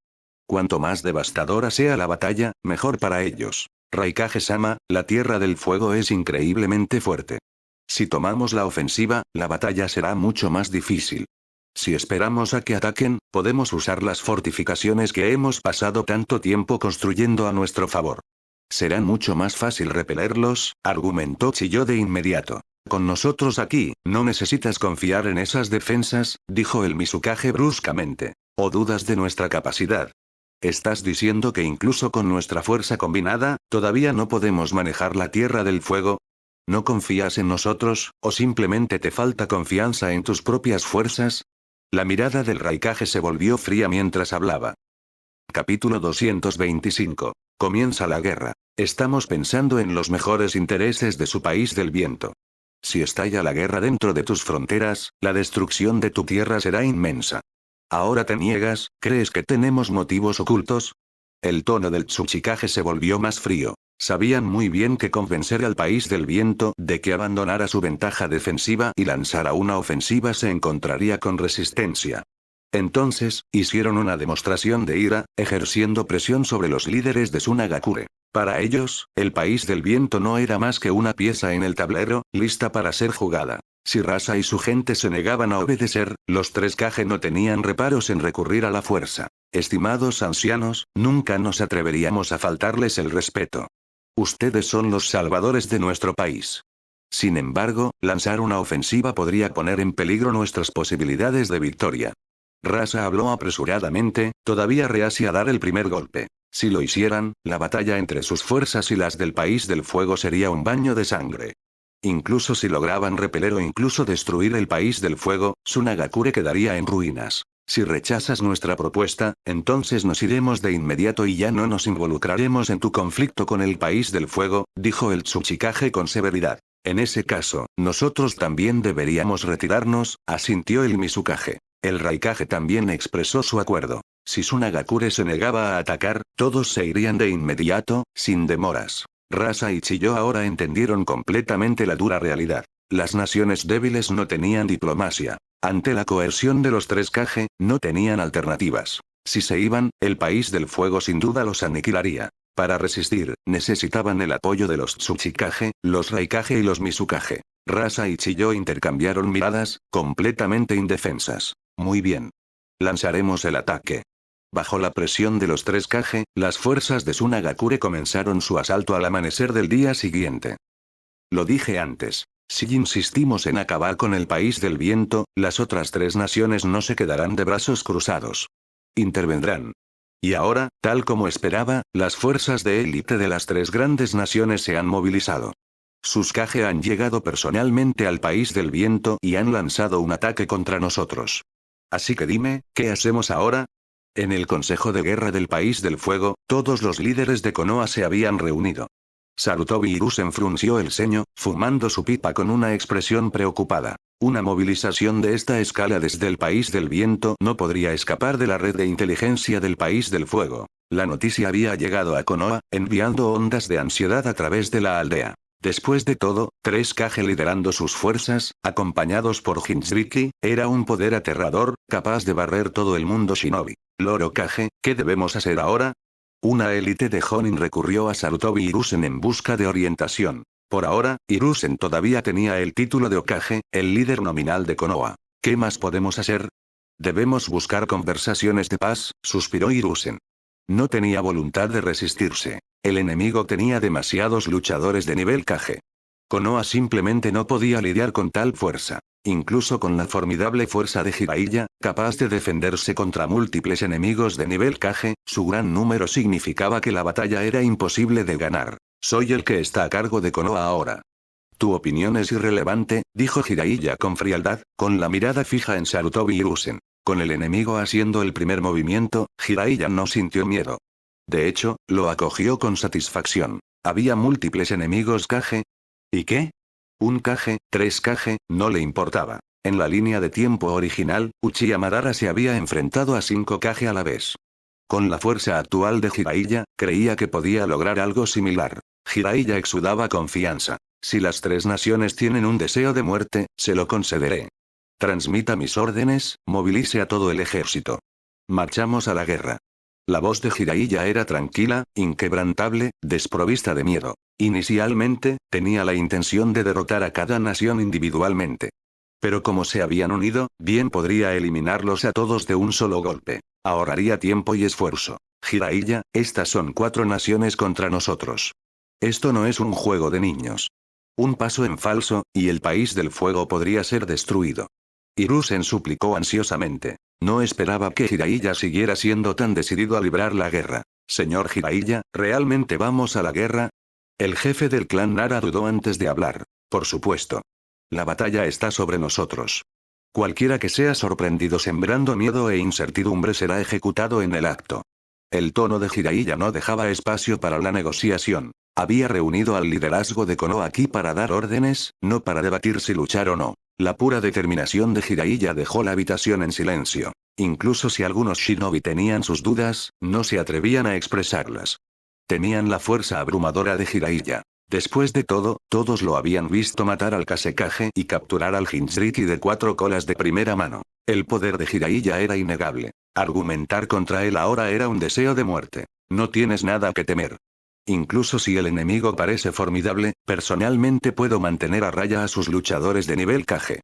Cuanto más devastadora sea la batalla, mejor para ellos. Raikage-sama, la Tierra del Fuego es increíblemente fuerte. Si tomamos la ofensiva, la batalla será mucho más difícil. Si esperamos a que ataquen, podemos usar las fortificaciones que hemos pasado tanto tiempo construyendo a nuestro favor. Será mucho más fácil repelerlos, argumentó Chiyo de inmediato. Con nosotros aquí, no necesitas confiar en esas defensas, dijo el Mizukage bruscamente. ¿O dudas de nuestra capacidad? ¿Estás diciendo que incluso con nuestra fuerza combinada, todavía no podemos manejar la Tierra del Fuego? ¿No confías en nosotros, o simplemente te falta confianza en tus propias fuerzas? La mirada del Raikage se volvió fría mientras hablaba. Capítulo 225. Comienza la guerra. Estamos pensando en los mejores intereses de su país del viento. Si estalla la guerra dentro de tus fronteras, la destrucción de tu tierra será inmensa. ¿Ahora te niegas? ¿Crees que tenemos motivos ocultos? El tono del Tsuchikage se volvió más frío. Sabían muy bien que convencer al país del viento de que abandonara su ventaja defensiva y lanzara una ofensiva se encontraría con resistencia. Entonces, hicieron una demostración de ira, ejerciendo presión sobre los líderes de Sunagakure. Para ellos, el país del viento no era más que una pieza en el tablero, lista para ser jugada. Si Rasa y su gente se negaban a obedecer, los 3 Kage no tenían reparos en recurrir a la fuerza. Estimados ancianos, nunca nos atreveríamos a faltarles el respeto. Ustedes son los salvadores de nuestro país. Sin embargo, lanzar una ofensiva podría poner en peligro nuestras posibilidades de victoria. Rasa habló apresuradamente, todavía reacia a dar el primer golpe. Si lo hicieran, la batalla entre sus fuerzas y las del País del Fuego sería un baño de sangre. Incluso si lograban repeler o incluso destruir el País del Fuego, Tsunagakure quedaría en ruinas. Si rechazas nuestra propuesta, entonces nos iremos de inmediato y ya no nos involucraremos en tu conflicto con el País del Fuego, dijo el Tsuchikage con severidad. En ese caso, nosotros también deberíamos retirarnos, asintió el Mizukage. El Raikage también expresó su acuerdo. Si Tsunagakure se negaba a atacar, todos se irían de inmediato, sin demoras. Rasa y Chiyo ahora entendieron completamente la dura realidad. Las naciones débiles no tenían diplomacia. Ante la coerción de los tres Kage, no tenían alternativas. Si se iban, el País del Fuego sin duda los aniquilaría. Para resistir, necesitaban el apoyo de los Tsuchikage, los Raikage y los Mizukage. Rasa y Chiyo intercambiaron miradas, completamente indefensas. Muy bien. Lanzaremos el ataque. Bajo la presión de los tres Kage, las fuerzas de Tsunagakure comenzaron su asalto al amanecer del día siguiente. Lo dije antes. Si insistimos en acabar con el País del Viento, las otras tres naciones no se quedarán de brazos cruzados. Intervendrán. Y ahora, tal como esperaba, las fuerzas de élite de las tres grandes naciones se han movilizado. Sus Kage han llegado personalmente al País del Viento y han lanzado un ataque contra nosotros. Así que dime, ¿qué hacemos ahora? En el Consejo de Guerra del País del Fuego, todos los líderes de Konoha se habían reunido. Sarutobi Hiruzen frunció el ceño, fumando su pipa con una expresión preocupada. Una movilización de esta escala desde el País del Viento no podría escapar de la red de inteligencia del País del Fuego. La noticia había llegado a Konoha, enviando ondas de ansiedad a través de la aldea. Después de todo, tres Kage liderando sus fuerzas, acompañados por Jinchuriki, era un poder aterrador, capaz de barrer todo el mundo shinobi. Loro Kage, ¿qué debemos hacer ahora? Una élite de Jonin recurrió a Sarutobi Hiruzen en busca de orientación. Por ahora, Hiruzen todavía tenía el título de Hokage, el líder nominal de Konoha. ¿Qué más podemos hacer? Debemos buscar conversaciones de paz, suspiró Hiruzen. No tenía voluntad de resistirse. El enemigo tenía demasiados luchadores de nivel Kage. Konoha simplemente no podía lidiar con tal fuerza. Incluso con la formidable fuerza de Jiraiya, capaz de defenderse contra múltiples enemigos de nivel Kage, su gran número significaba que la batalla era imposible de ganar. Soy el que está a cargo de Konoha ahora. Tu opinión es irrelevante, dijo Jiraiya con frialdad, con la mirada fija en Sarutobi Hiruzen. Con el enemigo haciendo el primer movimiento, Jiraiya no sintió miedo. De hecho, lo acogió con satisfacción. Había múltiples enemigos Kage. ¿Y qué? Un Kage, tres Kage, no le importaba. En la línea de tiempo original, Uchiha Madara se había enfrentado a 5 Kage a la vez. Con la fuerza actual de Jiraiya, creía que podía lograr algo similar. Jiraiya exudaba confianza. Si las tres naciones tienen un deseo de muerte, se lo concederé. Transmita mis órdenes, movilice a todo el ejército. Marchamos a la guerra. La voz de Jiraiya era tranquila, inquebrantable, desprovista de miedo. Inicialmente, tenía la intención de derrotar a cada nación individualmente. Pero como se habían unido, bien podría eliminarlos a todos de un solo golpe. Ahorraría tiempo y esfuerzo. Jiraiya, estas son 4 naciones contra nosotros. Esto no es un juego de niños. Un paso en falso, y el País del Fuego podría ser destruido. Hiruzen suplicó ansiosamente. No esperaba que Jiraiya siguiera siendo tan decidido a librar la guerra. Señor Jiraiya, ¿realmente vamos a la guerra? El jefe del clan Nara dudó antes de hablar. Por supuesto. La batalla está sobre nosotros. Cualquiera que sea sorprendido sembrando miedo e incertidumbre será ejecutado en el acto. El tono de Jiraiya no dejaba espacio para la negociación. Había reunido al liderazgo de Konoha aquí para dar órdenes, no para debatir si luchar o no. La pura determinación de Jiraiya dejó la habitación en silencio. Incluso si algunos shinobi tenían sus dudas, no se atrevían a expresarlas. Tenían la fuerza abrumadora de Jiraiya. Después de todo, todos lo habían visto matar al Kazekage y capturar al Jinchuriki de 4 colas de primera mano. El poder de Jiraiya era innegable. Argumentar contra él ahora era un deseo de muerte. No tienes nada que temer. Incluso si el enemigo parece formidable, personalmente puedo mantener a raya a sus luchadores de nivel Kage.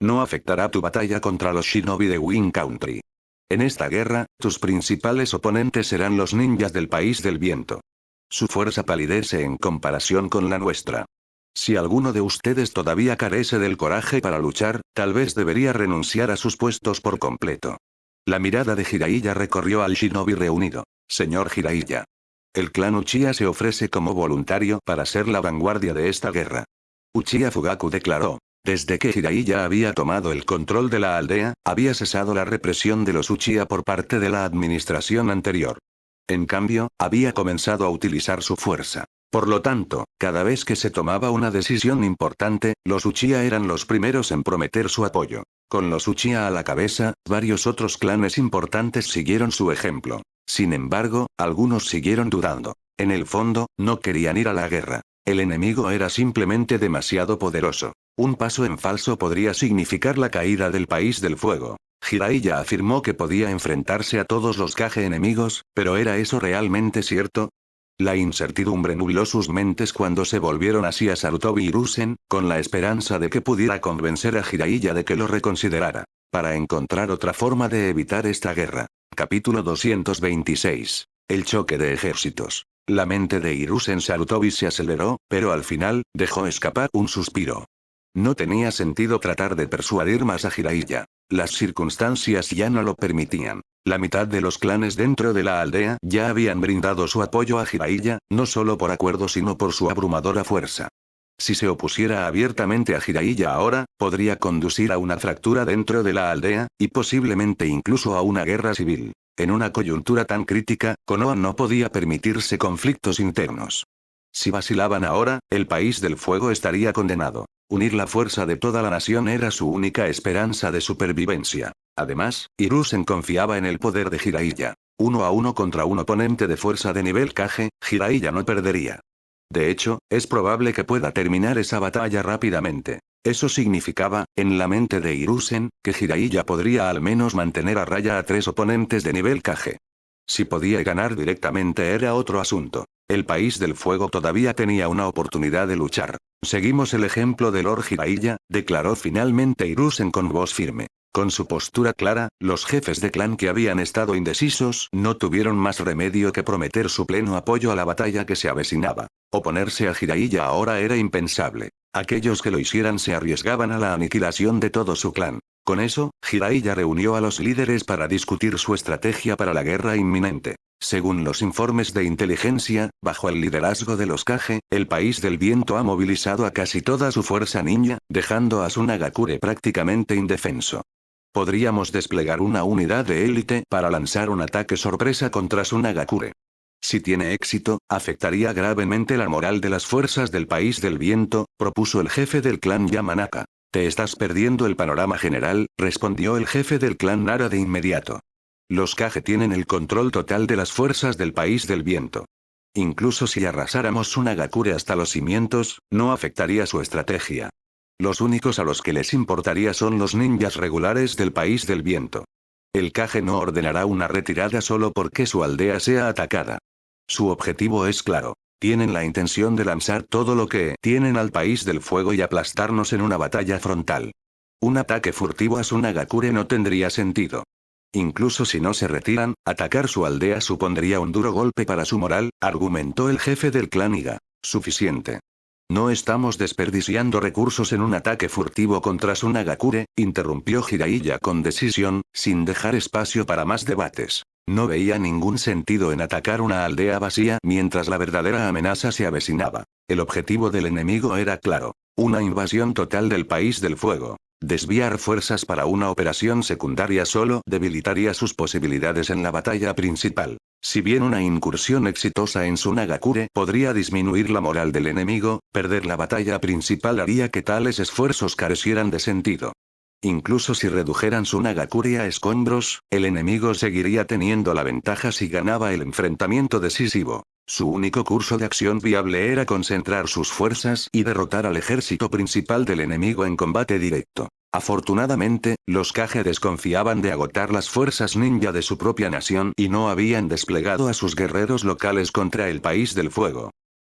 No afectará tu batalla contra los shinobi de Wind Country. En esta guerra, tus principales oponentes serán los ninjas del País del Viento. Su fuerza palidece en comparación con la nuestra. Si alguno de ustedes todavía carece del coraje para luchar, tal vez debería renunciar a sus puestos por completo. La mirada de Jiraiya recorrió al shinobi reunido. Señor Jiraiya. El clan Uchiha se ofrece como voluntario para ser la vanguardia de esta guerra. Uchiha Fugaku declaró. Desde que Jiraiya había tomado el control de la aldea, había cesado la represión de los Uchiha por parte de la administración anterior. En cambio, había comenzado a utilizar su fuerza. Por lo tanto, cada vez que se tomaba una decisión importante, los Uchiha eran los primeros en prometer su apoyo. Con los Uchiha a la cabeza, varios otros clanes importantes siguieron su ejemplo. Sin embargo, algunos siguieron dudando. En el fondo, no querían ir a la guerra. El enemigo era simplemente demasiado poderoso. Un paso en falso podría significar la caída del país del fuego. Jiraiya afirmó que podía enfrentarse a todos los Kage enemigos, pero ¿era eso realmente cierto? La incertidumbre nubló sus mentes cuando se volvieron hacia Sarutobi Hiruzen, con la esperanza de que pudiera convencer a Jiraiya de que lo reconsiderara. Para encontrar otra forma de evitar esta guerra. Capítulo 226. El choque de ejércitos. La mente de Hiruzen Sarutobi se aceleró, pero al final, dejó escapar un suspiro. No tenía sentido tratar de persuadir más a Jiraiya. Las circunstancias ya no lo permitían. La mitad de los clanes dentro de la aldea ya habían brindado su apoyo a Jiraiya, no solo por acuerdo sino por su abrumadora fuerza. Si se opusiera abiertamente a Jiraiya ahora, podría conducir a una fractura dentro de la aldea, y posiblemente incluso a una guerra civil. En una coyuntura tan crítica, Konoha no podía permitirse conflictos internos. Si vacilaban ahora, el país del fuego estaría condenado. Unir la fuerza de toda la nación era su única esperanza de supervivencia. Además, Hiruzen confiaba en el poder de Jiraiya. 1 a 1 contra un oponente de fuerza de nivel Kage, Jiraiya no perdería. De hecho, es probable que pueda terminar esa batalla rápidamente. Eso significaba, en la mente de Hiruzen, que Jiraiya podría al menos mantener a raya a 3 oponentes de nivel Kage. Si podía ganar directamente era otro asunto. El país del fuego todavía tenía una oportunidad de luchar. Seguimos el ejemplo de Lord Jiraiya, declaró finalmente Hiruzen con voz firme. Con su postura clara, los jefes de clan que habían estado indecisos no tuvieron más remedio que prometer su pleno apoyo a la batalla que se avecinaba. Oponerse a Jiraiya ahora era impensable. Aquellos que lo hicieran se arriesgaban a la aniquilación de todo su clan. Con eso, Jiraiya reunió a los líderes para discutir su estrategia para la guerra inminente. Según los informes de inteligencia, bajo el liderazgo de los Kage, el país del viento ha movilizado a casi toda su fuerza ninja, dejando a Tsunagakure prácticamente indefenso. Podríamos desplegar una unidad de élite para lanzar un ataque sorpresa contra Tsunagakure. Si tiene éxito, afectaría gravemente la moral de las fuerzas del país del viento, propuso el jefe del clan Yamanaka. Te estás perdiendo el panorama general, respondió el jefe del clan Nara de inmediato. Los Kage tienen el control total de las fuerzas del país del viento. Incluso si arrasáramos Tsunagakure hasta los cimientos, no afectaría su estrategia. Los únicos a los que les importaría son los ninjas regulares del país del viento. El Kage no ordenará una retirada solo porque su aldea sea atacada. Su objetivo es claro. Tienen la intención de lanzar todo lo que tienen al país del fuego y aplastarnos en una batalla frontal. Un ataque furtivo a Tsunagakure no tendría sentido. Incluso si no se retiran, atacar su aldea supondría un duro golpe para su moral, argumentó el jefe del clan Iga. Suficiente. No estamos desperdiciando recursos en un ataque furtivo contra Tsunagakure, interrumpió Jiraiya con decisión, sin dejar espacio para más debates. No veía ningún sentido en atacar una aldea vacía mientras la verdadera amenaza se avecinaba. El objetivo del enemigo era claro. Una invasión total del país del fuego. Desviar fuerzas para una operación secundaria solo debilitaría sus posibilidades en la batalla principal. Si bien una incursión exitosa en Tsunagakure podría disminuir la moral del enemigo, perder la batalla principal haría que tales esfuerzos carecieran de sentido. Incluso si redujeran Tsunagakure a escombros, el enemigo seguiría teniendo la ventaja si ganaba el enfrentamiento decisivo. Su único curso de acción viable era concentrar sus fuerzas y derrotar al ejército principal del enemigo en combate directo. Afortunadamente, los Kage desconfiaban de agotar las fuerzas ninja de su propia nación y no habían desplegado a sus guerreros locales contra el país del fuego.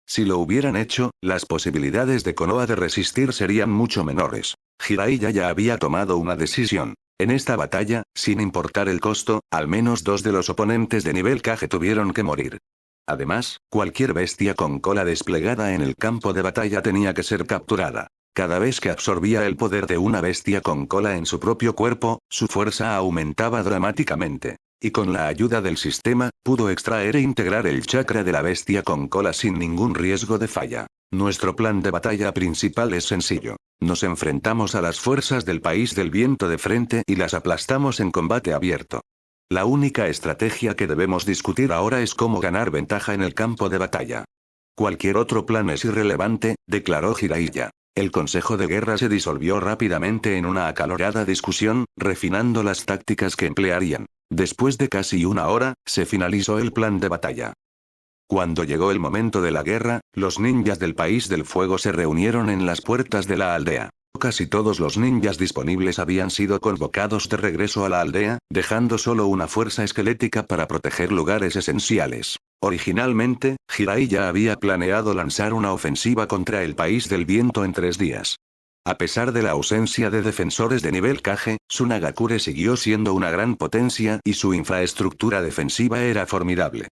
Si lo hubieran hecho, las posibilidades de Konoha de resistir serían mucho menores. Jiraiya ya había tomado una decisión. En esta batalla, sin importar el costo, al menos 2 de los oponentes de nivel Kage tuvieron que morir. Además, cualquier bestia con cola desplegada en el campo de batalla tenía que ser capturada. Cada vez que absorbía el poder de una bestia con cola en su propio cuerpo, su fuerza aumentaba dramáticamente. Y con la ayuda del sistema, pudo extraer e integrar el chakra de la bestia con cola sin ningún riesgo de falla. Nuestro plan de batalla principal es sencillo. Nos enfrentamos a las fuerzas del país del viento de frente y las aplastamos en combate abierto. La única estrategia que debemos discutir ahora es cómo ganar ventaja en el campo de batalla. Cualquier otro plan es irrelevante, declaró Jiraiya. El Consejo de Guerra se disolvió rápidamente en una acalorada discusión, refinando las tácticas que emplearían. Después de casi una hora, se finalizó el plan de batalla. Cuando llegó el momento de la guerra, los ninjas del País del Fuego se reunieron en las puertas de la aldea. Casi todos los ninjas disponibles habían sido convocados de regreso a la aldea, dejando solo una fuerza esquelética para proteger lugares esenciales. Originalmente, Jiraiya había planeado lanzar una ofensiva contra el País del Viento en 3 días. A pesar de la ausencia de defensores de nivel Kage, Tsunagakure siguió siendo una gran potencia y su infraestructura defensiva era formidable.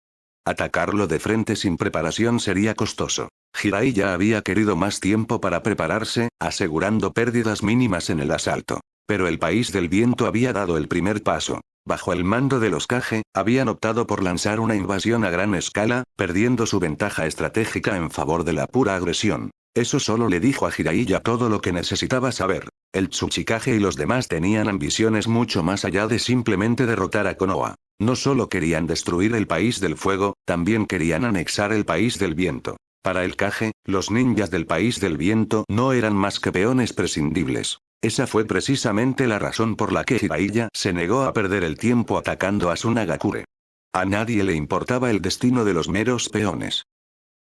Atacarlo de frente sin preparación sería costoso. Jiraiya había querido más tiempo para prepararse, asegurando pérdidas mínimas en el asalto. Pero el País del Viento había dado el primer paso. Bajo el mando de los Kage, habían optado por lanzar una invasión a gran escala, perdiendo su ventaja estratégica en favor de la pura agresión. Eso solo le dijo a Jiraiya todo lo que necesitaba saber. El Tsuchikage y los demás tenían ambiciones mucho más allá de simplemente derrotar a Konoha. No solo querían destruir el País del Fuego, también querían anexar el País del Viento. Para el Kage, los ninjas del País del Viento no eran más que peones prescindibles. Esa fue precisamente la razón por la que Jiraiya se negó a perder el tiempo atacando a Tsunagakure. A nadie le importaba el destino de los meros peones.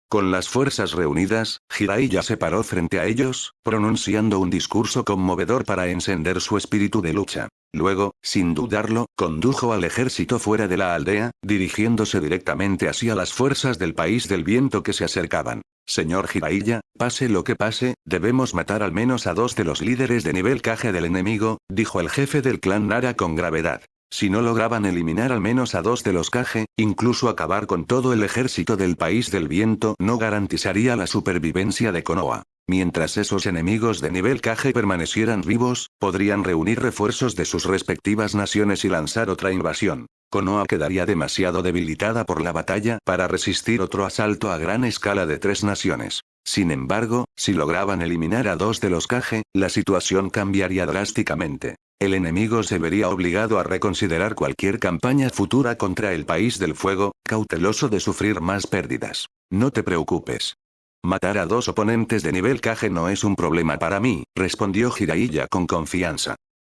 Con las fuerzas reunidas, Jiraiya se paró frente a ellos, pronunciando un discurso conmovedor para encender su espíritu de lucha. Luego, sin dudarlo, condujo al ejército fuera de la aldea, dirigiéndose directamente hacia las fuerzas del País del Viento que se acercaban. Señor Jiraiya, pase lo que pase, debemos matar al menos a 2 de los líderes de nivel Kage del enemigo, dijo el jefe del clan Nara con gravedad. Si no lograban eliminar al menos a 2 de los Kage, incluso acabar con todo el ejército del País del Viento no garantizaría la supervivencia de Konoha. Mientras esos enemigos de nivel Kage permanecieran vivos, podrían reunir refuerzos de sus respectivas naciones y lanzar otra invasión. Konoha quedaría demasiado debilitada por la batalla para resistir otro asalto a gran escala de 3 naciones. Sin embargo, si lograban eliminar a 2 de los Kage, la situación cambiaría drásticamente. El enemigo se vería obligado a reconsiderar cualquier campaña futura contra el País del Fuego, cauteloso de sufrir más pérdidas. No te preocupes. Matar a 2 oponentes de nivel Kage no es un problema para mí, respondió Jiraiya con confianza.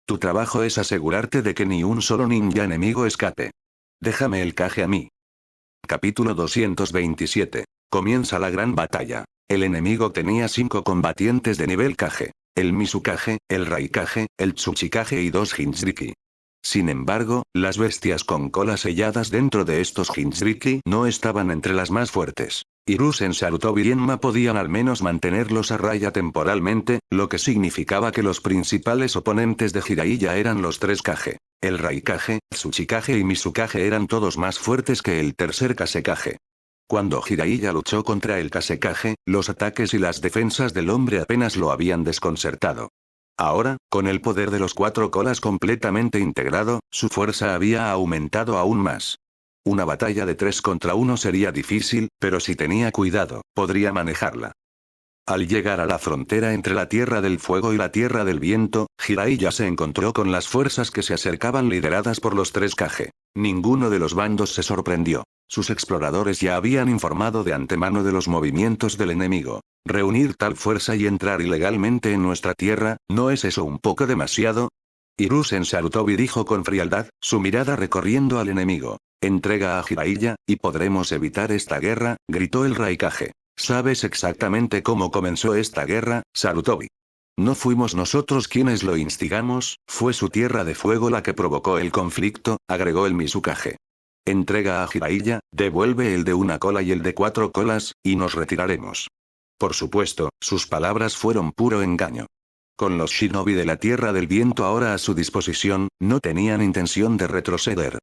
Tu trabajo es asegurarte de que ni un solo ninja enemigo escape. Déjame el Kage a mí. Capítulo 227. Comienza la gran batalla. El enemigo tenía 5 combatientes de nivel Kage. El Mizukage, el Raikage, el Tsuchikage y 2 Jinchuriki. Sin embargo, las bestias con colas selladas dentro de estos Jinchuriki no estaban entre las más fuertes. Hiruzen, Sarutobi y Enma podían al menos mantenerlos a raya temporalmente, lo que significaba que los principales oponentes de Jiraiya eran los 3 Kage. El Raikage, Tsuchikage y Mizukage eran todos más fuertes que el tercer Kasekage. Cuando Jiraiya luchó contra el Kasekage, los ataques y las defensas del hombre apenas lo habían desconcertado. Ahora, con el poder de los 4 colas completamente integrado, su fuerza había aumentado aún más. Una batalla de 3 contra 1 sería difícil, pero si tenía cuidado, podría manejarla. Al llegar a la frontera entre la Tierra del Fuego y la Tierra del Viento, Jiraiya se encontró con las fuerzas que se acercaban lideradas por los 3 Kage. Ninguno de los bandos se sorprendió. Sus exploradores ya habían informado de antemano de los movimientos del enemigo. Reunir tal fuerza y entrar ilegalmente en nuestra tierra, ¿no es eso un poco demasiado? Hiruzen Sarutobi dijo con frialdad, su mirada recorriendo al enemigo. Entrega a Jiraiya, y podremos evitar esta guerra, gritó el Raikage. ¿Sabes exactamente cómo comenzó esta guerra, Sarutobi? No fuimos nosotros quienes lo instigamos, fue su Tierra de Fuego la que provocó el conflicto, agregó el Mizukage. Entrega a Jiraiya, devuelve el de 1 cola y el de 4 colas, y nos retiraremos. Por supuesto, sus palabras fueron puro engaño. Con los shinobi de la Tierra del Viento ahora a su disposición, no tenían intención de retroceder.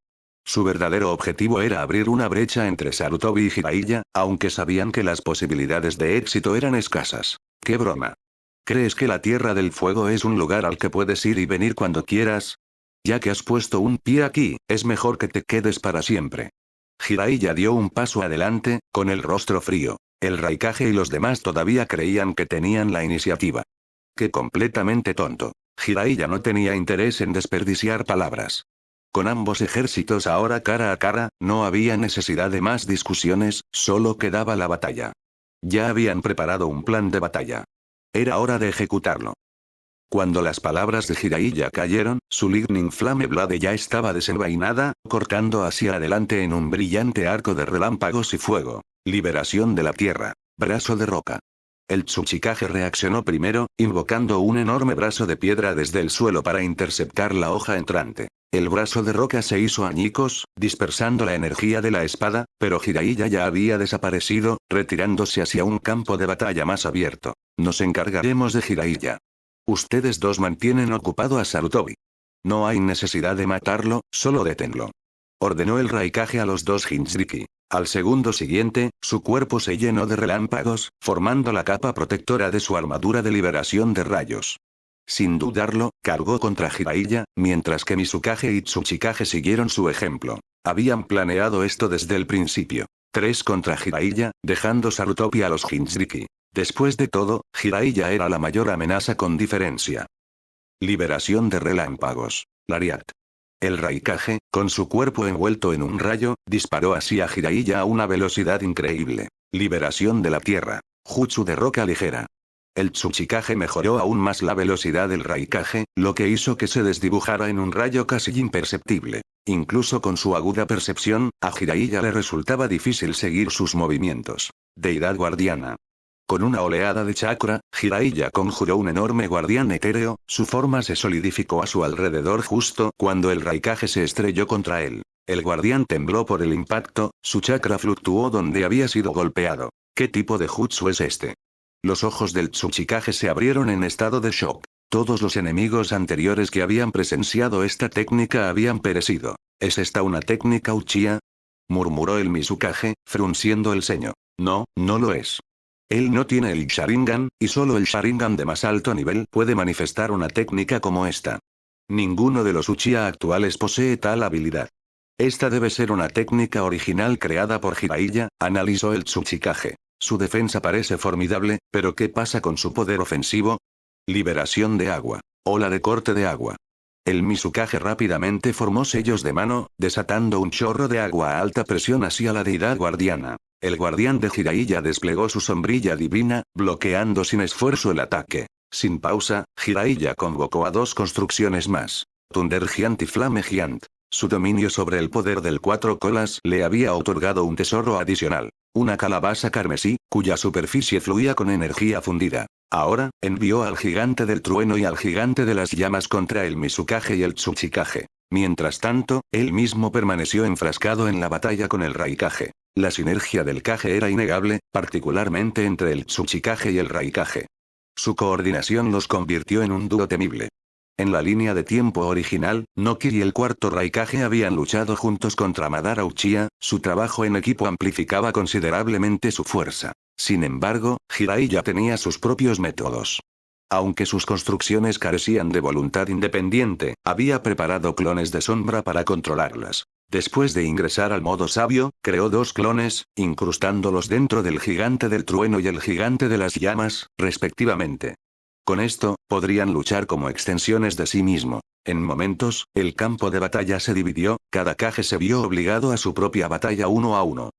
Su verdadero objetivo era abrir una brecha entre Sarutobi y Jiraiya, aunque sabían que las posibilidades de éxito eran escasas. ¡Qué broma! ¿Crees que la Tierra del Fuego es un lugar al que puedes ir y venir cuando quieras? Ya que has puesto un pie aquí, es mejor que te quedes para siempre. Jiraiya dio un paso adelante, con el rostro frío. El Raikage y los demás todavía creían que tenían la iniciativa. ¡Qué completamente tonto! Jiraiya no tenía interés en desperdiciar palabras. Con ambos ejércitos ahora cara a cara, no había necesidad de más discusiones, solo quedaba la batalla. Ya habían preparado un plan de batalla. Era hora de ejecutarlo. Cuando las palabras de Jiraiya cayeron, su Lightning Flame Blade ya estaba desenvainada, cortando hacia adelante en un brillante arco de relámpagos y fuego. Liberación de la tierra. Brazo de roca. El Tsuchikage reaccionó primero, invocando un enorme brazo de piedra desde el suelo para interceptar la hoja entrante. El brazo de roca se hizo añicos, dispersando la energía de la espada, pero Jiraiya ya había desaparecido, retirándose hacia un campo de batalla más abierto. Nos encargaremos de Jiraiya. Ustedes dos mantienen ocupado a Sarutobi. No hay necesidad de matarlo, solo deténlo. Ordenó el Raikage a los dos Jinchuriki. Al segundo siguiente, su cuerpo se llenó de relámpagos, formando la capa protectora de su armadura de liberación de rayos. Sin dudarlo, cargó contra Jiraiya, mientras que Mizukage y Tsuchikage siguieron su ejemplo. Habían planeado esto desde el principio. 3 contra Jiraiya, dejando Sarutobi a los Jinchuriki. Después de todo, Jiraiya era la mayor amenaza con diferencia. Liberación de relámpagos. Lariat. El Raikage, con su cuerpo envuelto en un rayo, disparó hacia Jiraiya a una velocidad increíble. Liberación de la tierra. Jutsu de roca ligera. El Tsuchikage mejoró aún más la velocidad del Raikage, lo que hizo que se desdibujara en un rayo casi imperceptible. Incluso con su aguda percepción, a Jiraiya le resultaba difícil seguir sus movimientos. Deidad guardiana. Con una oleada de chakra, Jiraiya conjuró un enorme guardián etéreo, su forma se solidificó a su alrededor justo cuando el Raikage se estrelló contra él. El guardián tembló por el impacto, su chakra fluctuó donde había sido golpeado. ¿Qué tipo de jutsu es este? Los ojos del Tsuchikage se abrieron en estado de shock. Todos los enemigos anteriores que habían presenciado esta técnica habían perecido. ¿Es esta una técnica Uchiha? Murmuró el Mizukage, frunciendo el ceño. No, no lo es. Él no tiene el Sharingan, y solo el Sharingan de más alto nivel puede manifestar una técnica como esta. Ninguno de los Uchiha actuales posee tal habilidad. Esta debe ser una técnica original creada por Jiraiya, analizó el Tsuchikage. Su defensa parece formidable, pero ¿qué pasa con su poder ofensivo? Liberación de agua. Ola de corte de agua. El Mizukage rápidamente formó sellos de mano, desatando un chorro de agua a alta presión hacia la deidad guardiana. El guardián de Jiraiya desplegó su sombrilla divina, bloqueando sin esfuerzo el ataque. Sin pausa, Jiraiya convocó a 2 construcciones más. Thunder Giant y Flame Giant. Su dominio sobre el poder del 4 colas le había otorgado un tesoro adicional. Una calabaza carmesí, cuya superficie fluía con energía fundida. Ahora, envió al gigante del trueno y al gigante de las llamas contra el Mizukage y el Tsuchikage. Mientras tanto, él mismo permaneció enfrascado en la batalla con el Raikage. La sinergia del Kage era innegable, particularmente entre el Tsuchikage y el Raikage. Su coordinación los convirtió en un dúo temible. En la línea de tiempo original, Noki y el cuarto Raikage habían luchado juntos contra Madara Uchiha, su trabajo en equipo amplificaba considerablemente su fuerza. Sin embargo, Jiraiya tenía sus propios métodos. Aunque sus construcciones carecían de voluntad independiente, había preparado clones de sombra para controlarlas. Después de ingresar al modo sabio, creó 2 clones, incrustándolos dentro del gigante del trueno y el gigante de las llamas, respectivamente. Con esto, podrían luchar como extensiones de sí mismo. En momentos, el campo de batalla se dividió, cada Kage se vio obligado a su propia batalla uno a uno.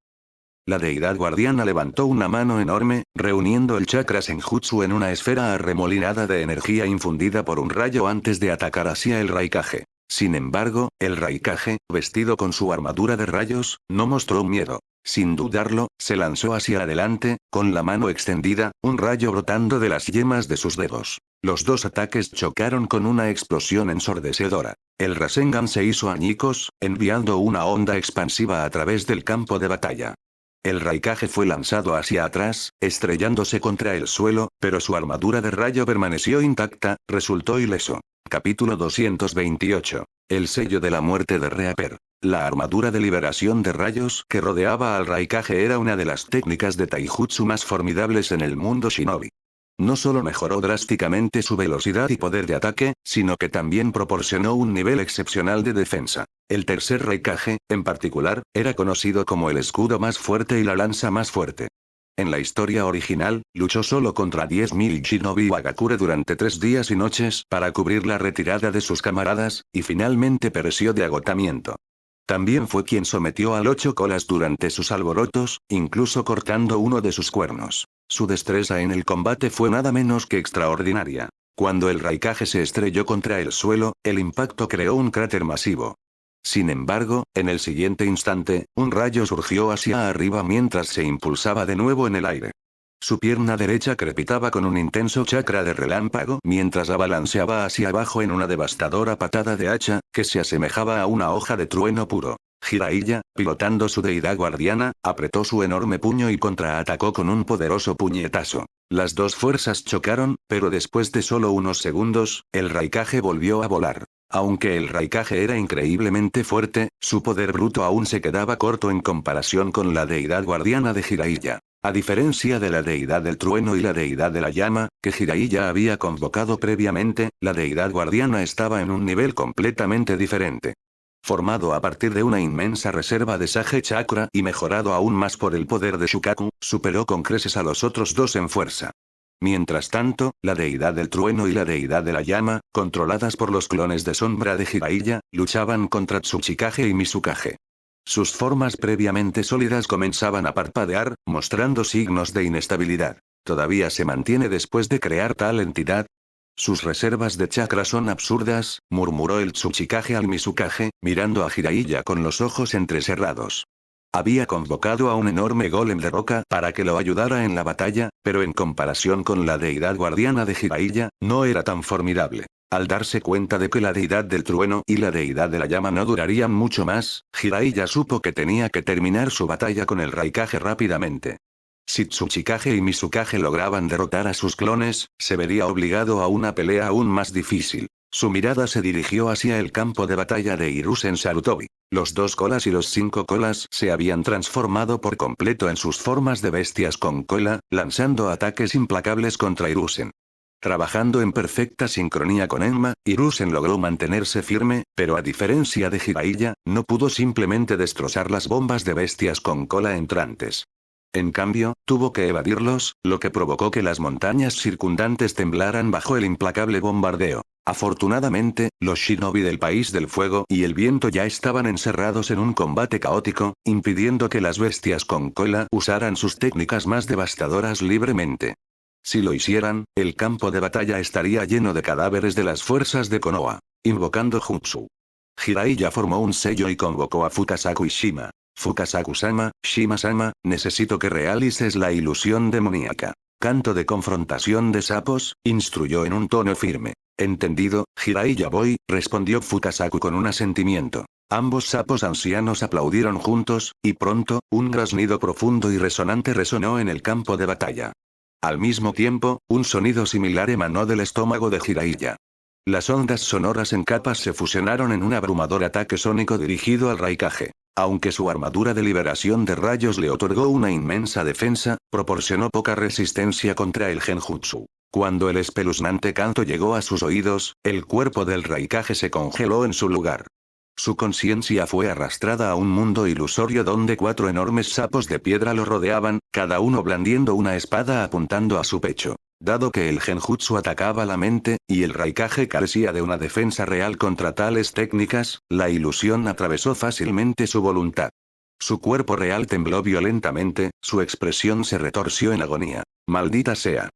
La deidad guardiana levantó una mano enorme, reuniendo el chakra Senjutsu en una esfera arremolinada de energía infundida por un rayo antes de atacar hacia el Raikage. Sin embargo, el Raikage, vestido con su armadura de rayos, no mostró miedo. Sin dudarlo, se lanzó hacia adelante, con la mano extendida, un rayo brotando de las yemas de sus dedos. Los 2 ataques chocaron con una explosión ensordecedora. El Rasengan se hizo añicos, enviando una onda expansiva a través del campo de batalla. El Raikage fue lanzado hacia atrás, estrellándose contra el suelo, pero su armadura de rayo permaneció intacta, resultó ileso. Capítulo 228. El sello de la muerte de Reaper. La armadura de liberación de rayos que rodeaba al Raikage era una de las técnicas de taijutsu más formidables en el mundo shinobi. No solo mejoró drásticamente su velocidad y poder de ataque, sino que también proporcionó un nivel excepcional de defensa. El tercer Raikage, en particular, era conocido como el escudo más fuerte y la lanza más fuerte. En la historia original, luchó solo contra 10.000 shinobi Wagakure durante 3 días y noches para cubrir la retirada de sus camaradas, y finalmente pereció de agotamiento. También fue quien sometió al 8 colas durante sus alborotos, incluso cortando uno de sus cuernos. Su destreza en el combate fue nada menos que extraordinaria. Cuando el Raikage se estrelló contra el suelo, el impacto creó un cráter masivo. Sin embargo, en el siguiente instante, un rayo surgió hacia arriba mientras se impulsaba de nuevo en el aire. Su pierna derecha crepitaba con un intenso chakra de relámpago mientras abalanceaba hacia abajo en una devastadora patada de hacha, que se asemejaba a una hoja de trueno puro. Jiraiya, pilotando su deidad guardiana, apretó su enorme puño y contraatacó con un poderoso puñetazo. Las dos fuerzas chocaron, pero después de solo unos segundos, el Raikage volvió a volar. Aunque el Raikage era increíblemente fuerte, su poder bruto aún se quedaba corto en comparación con la deidad guardiana de Jiraiya. A diferencia de la deidad del trueno y la deidad de la llama, que Jiraiya había convocado previamente, la deidad guardiana estaba en un nivel completamente diferente. Formado a partir de una inmensa reserva de Sage Chakra y mejorado aún más por el poder de Shukaku, superó con creces a los otros dos en fuerza. Mientras tanto, la deidad del trueno y la deidad de la llama, controladas por los clones de sombra de Jiraiya, luchaban contra Tsuchikage y Mizukage. Sus formas previamente sólidas comenzaban a parpadear, mostrando signos de inestabilidad. ¿Todavía se mantiene después de crear tal entidad? Sus reservas de chakra son absurdas, murmuró el Tsuchikage al Mizukage, mirando a Jiraiya con los ojos entrecerrados. Había convocado a un enorme golem de roca para que lo ayudara en la batalla, pero en comparación con la deidad guardiana de Jiraiya, no era tan formidable. Al darse cuenta de que la deidad del trueno y la deidad de la llama no durarían mucho más, Jiraiya supo que tenía que terminar su batalla con el Raikage rápidamente. Si Tsuchikage y Mizukage lograban derrotar a sus clones, se vería obligado a una pelea aún más difícil. Su mirada se dirigió hacia el campo de batalla de Hiruzen Sarutobi. Los 2 colas y los 5 colas se habían transformado por completo en sus formas de bestias con cola, lanzando ataques implacables contra Hiruzen. Trabajando en perfecta sincronía con Enma, Hiruzen logró mantenerse firme, pero a diferencia de Jiraiya, no pudo simplemente destrozar las bombas de bestias con cola entrantes. En cambio, tuvo que evadirlos, lo que provocó que las montañas circundantes temblaran bajo el implacable bombardeo. Afortunadamente, los shinobi del País del Fuego y el Viento ya estaban encerrados en un combate caótico, impidiendo que las bestias con cola usaran sus técnicas más devastadoras libremente. Si lo hicieran, el campo de batalla estaría lleno de cadáveres de las fuerzas de Konoha. Invocando Jutsu. Jiraiya formó un sello y convocó a Fukasaku y Shima. Fukasaku-sama, Shima-sama, necesito que realices la ilusión demoníaca. Canto de confrontación de sapos, instruyó en un tono firme. Entendido, Jiraiya voy, respondió Fukasaku con un asentimiento. Ambos sapos ancianos aplaudieron juntos, y pronto, un graznido profundo y resonante resonó en el campo de batalla. Al mismo tiempo, un sonido similar emanó del estómago de Jiraiya. Las ondas sonoras en capas se fusionaron en un abrumador ataque sónico dirigido al Raikage. Aunque su armadura de liberación de rayos le otorgó una inmensa defensa, proporcionó poca resistencia contra el genjutsu. Cuando el espeluznante canto llegó a sus oídos, el cuerpo del Raikage se congeló en su lugar. Su conciencia fue arrastrada a un mundo ilusorio donde 4 enormes sapos de piedra lo rodeaban, cada uno blandiendo una espada apuntando a su pecho. Dado que el genjutsu atacaba la mente, y el Raikage carecía de una defensa real contra tales técnicas, la ilusión atravesó fácilmente su voluntad. Su cuerpo real tembló violentamente, su expresión se retorció en agonía. ¡Maldita sea!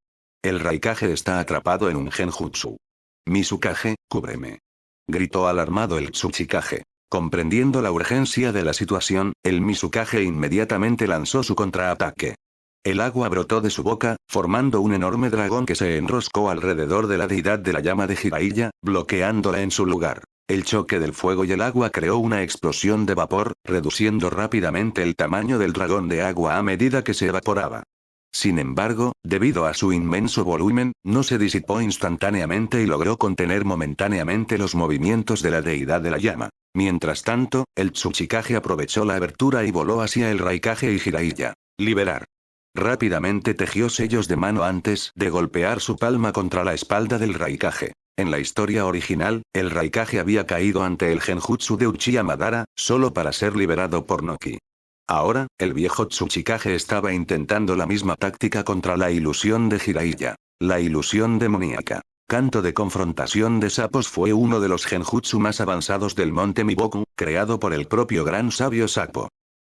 El Raikage está atrapado en un genjutsu. Mizukage, cúbreme. Gritó alarmado el Tsuchikage. Comprendiendo la urgencia de la situación, el Mizukage inmediatamente lanzó su contraataque. El agua brotó de su boca, formando un enorme dragón que se enroscó alrededor de la deidad de la llama de Jiraiya, bloqueándola en su lugar. El choque del fuego y el agua creó una explosión de vapor, reduciendo rápidamente el tamaño del dragón de agua a medida que se evaporaba. Sin embargo, debido a su inmenso volumen, no se disipó instantáneamente y logró contener momentáneamente los movimientos de la deidad de la llama. Mientras tanto, el Tsuchikage aprovechó la abertura y voló hacia el Raikage y Jiraiya. Liberar. Rápidamente tejió sellos de mano antes de golpear su palma contra la espalda del Raikage. En la historia original, el Raikage había caído ante el genjutsu de Uchiha Madara, solo para ser liberado por Noki. Ahora, el viejo Tsuchikage estaba intentando la misma táctica contra la ilusión de Jiraiya. La ilusión demoníaca. Canto de confrontación de sapos fue uno de los genjutsu más avanzados del monte Miboku, creado por el propio gran sabio Sapo.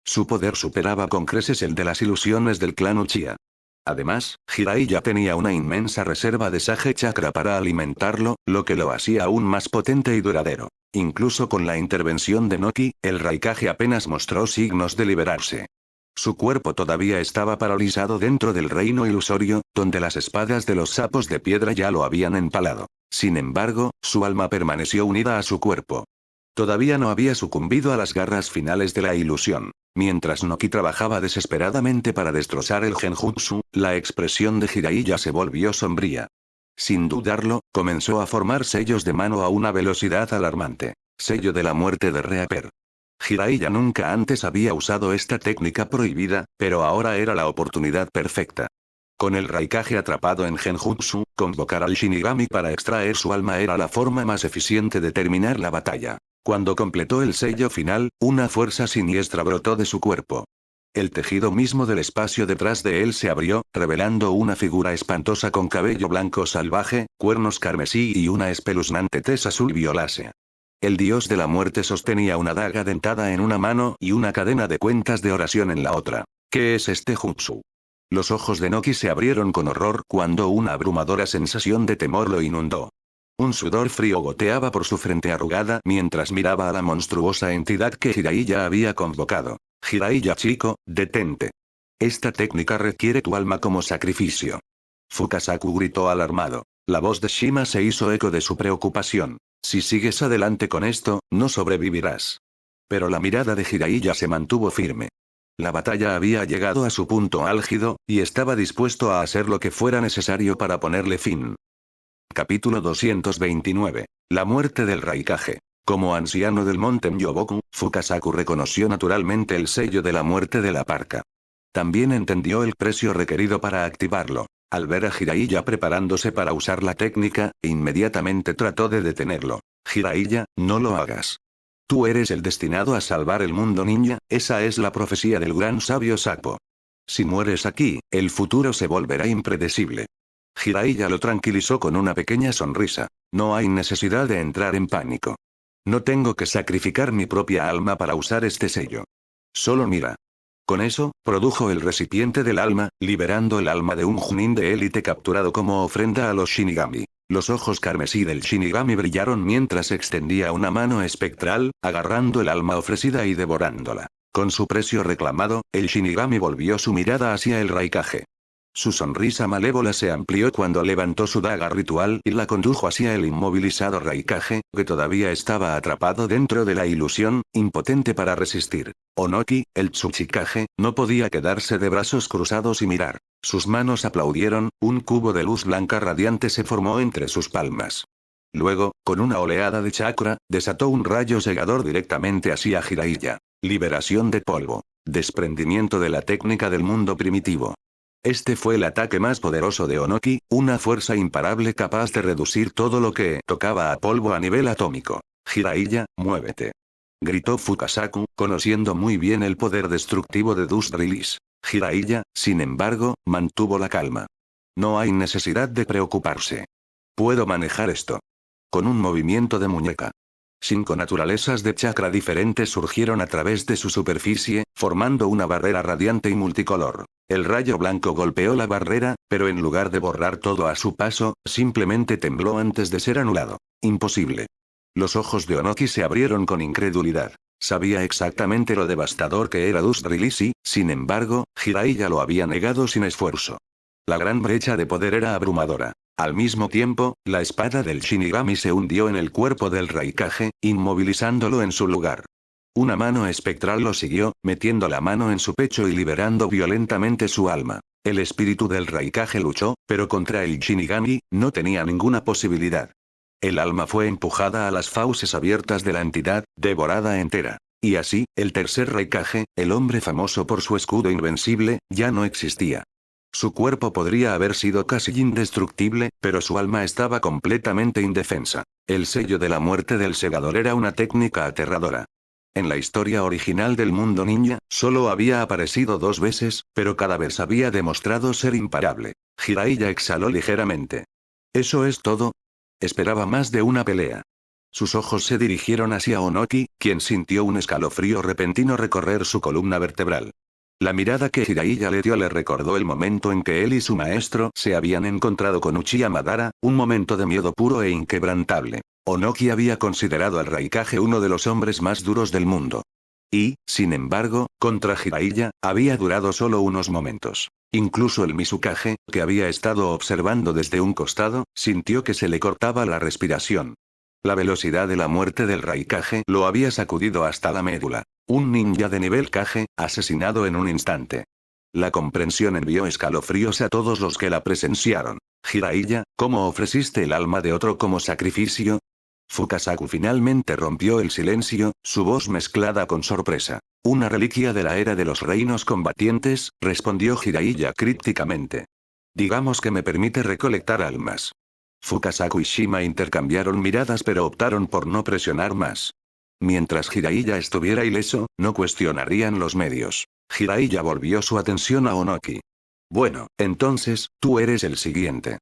Su poder superaba con creces el de las ilusiones del clan Uchiha. Además, Jiraiya tenía una inmensa reserva de Sage Chakra para alimentarlo, lo que lo hacía aún más potente y duradero. Incluso con la intervención de Noki, el Raikage apenas mostró signos de liberarse. Su cuerpo todavía estaba paralizado dentro del reino ilusorio, donde las espadas de los sapos de piedra ya lo habían empalado. Sin embargo, su alma permaneció unida a su cuerpo. Todavía no había sucumbido a las garras finales de la ilusión. Mientras Noki trabajaba desesperadamente para destrozar el genjutsu, la expresión de Jiraiya se volvió sombría. Sin dudarlo, comenzó a formar sellos de mano a una velocidad alarmante. Sello de la muerte de Reaper. Jiraiya nunca antes había usado esta técnica prohibida, pero ahora era la oportunidad perfecta. Con el Raikage atrapado en genjutsu, convocar al Shinigami para extraer su alma era la forma más eficiente de terminar la batalla. Cuando completó el sello final, una fuerza siniestra brotó de su cuerpo. El tejido mismo del espacio detrás de él se abrió, revelando una figura espantosa con cabello blanco salvaje, cuernos carmesí y una espeluznante tez azul violácea. El dios de la muerte sostenía una daga dentada en una mano y una cadena de cuentas de oración en la otra. ¿Qué es este jutsu? Los ojos de Noki se abrieron con horror cuando una abrumadora sensación de temor lo inundó. Un sudor frío goteaba por su frente arrugada mientras miraba a la monstruosa entidad que Jiraiya había convocado. Jiraiya chico, detente. Esta técnica requiere tu alma como sacrificio. Fukasaku gritó alarmado. La voz de Shima se hizo eco de su preocupación. Si sigues adelante con esto, no sobrevivirás. Pero la mirada de Jiraiya se mantuvo firme. La batalla había llegado a su punto álgido, y estaba dispuesto a hacer lo que fuera necesario para ponerle fin. Capítulo 229. La muerte del Raikage. Como anciano del monte Myoboku, Fukasaku reconoció naturalmente el sello de la muerte de la parca. También entendió el precio requerido para activarlo. Al ver a Jiraiya preparándose para usar la técnica, inmediatamente trató de detenerlo. Jiraiya, no lo hagas. Tú eres el destinado a salvar el mundo ninja, esa es la profecía del gran sabio Sapo. Si mueres aquí, el futuro se volverá impredecible. Jiraiya lo tranquilizó con una pequeña sonrisa. No hay necesidad de entrar en pánico. No tengo que sacrificar mi propia alma para usar este sello. Solo mira. Con eso, produjo el recipiente del alma, liberando el alma de un Chunin de élite capturado como ofrenda a los Shinigami. Los ojos carmesí del Shinigami brillaron mientras extendía una mano espectral, agarrando el alma ofrecida y devorándola. Con su precio reclamado, el Shinigami volvió su mirada hacia el Raikage. Su sonrisa malévola se amplió cuando levantó su daga ritual y la condujo hacia el inmovilizado Raikage, que todavía estaba atrapado dentro de la ilusión, impotente para resistir. Onoki, el Tsuchikage, no podía quedarse de brazos cruzados y mirar. Sus manos aplaudieron, un cubo de luz blanca radiante se formó entre sus palmas. Luego, con una oleada de chakra, desató un rayo cegador directamente hacia Jiraiya. Liberación de polvo. Desprendimiento de la técnica del mundo primitivo. Este fue el ataque más poderoso de Onoki, una fuerza imparable capaz de reducir todo lo que tocaba a polvo a nivel atómico. Jiraiya, muévete. Gritó Fukasaku, conociendo muy bien el poder destructivo de Dust Release. Jiraiya, sin embargo, mantuvo la calma. No hay necesidad de preocuparse. Puedo manejar esto. Con un movimiento de muñeca. 5 naturalezas de chakra diferentes surgieron a través de su superficie, formando una barrera radiante y multicolor. El rayo blanco golpeó la barrera, pero en lugar de borrar todo a su paso, simplemente tembló antes de ser anulado. Imposible. Los ojos de Onoki se abrieron con incredulidad. Sabía exactamente lo devastador que era Dust Release y, sin embargo, Jiraiya lo había negado sin esfuerzo. La gran brecha de poder era abrumadora. Al mismo tiempo, la espada del Shinigami se hundió en el cuerpo del Raikage, inmovilizándolo en su lugar. Una mano espectral lo siguió, metiendo la mano en su pecho y liberando violentamente su alma. El espíritu del Raikage luchó, pero contra el Shinigami, no tenía ninguna posibilidad. El alma fue empujada a las fauces abiertas de la entidad, devorada entera. Y así, el tercer Raikage, el hombre famoso por su escudo invencible, ya no existía. Su cuerpo podría haber sido casi indestructible, pero su alma estaba completamente indefensa. El sello de la muerte del segador era una técnica aterradora. En la historia original del mundo ninja, solo había aparecido 2 veces, pero cada vez había demostrado ser imparable. Jiraiya exhaló ligeramente. ¿Eso es todo? Esperaba más de una pelea. Sus ojos se dirigieron hacia Onoki, quien sintió un escalofrío repentino recorrer su columna vertebral. La mirada que Jiraiya le dio le recordó el momento en que él y su maestro se habían encontrado con Uchiha Madara, un momento de miedo puro e inquebrantable. Onoki había considerado al Raikage uno de los hombres más duros del mundo. Y, sin embargo, contra Jiraiya, había durado solo unos momentos. Incluso el Mizukage, que había estado observando desde un costado, sintió que se le cortaba la respiración. La velocidad de la muerte del Raikage lo había sacudido hasta la médula. Un ninja de nivel Kage, asesinado en un instante. La comprensión envió escalofríos a todos los que la presenciaron. Jiraiya, ¿cómo ofreciste el alma de otro como sacrificio? Fukasaku finalmente rompió el silencio, su voz mezclada con sorpresa. Una reliquia de la era de los reinos combatientes, respondió Jiraiya crípticamente. Digamos que me permite recolectar almas. Fukasaku y Shima intercambiaron miradas pero optaron por no presionar más. Mientras Jiraiya estuviera ileso, no cuestionarían los medios. Jiraiya volvió su atención a Onoki. Bueno, entonces, tú eres el siguiente.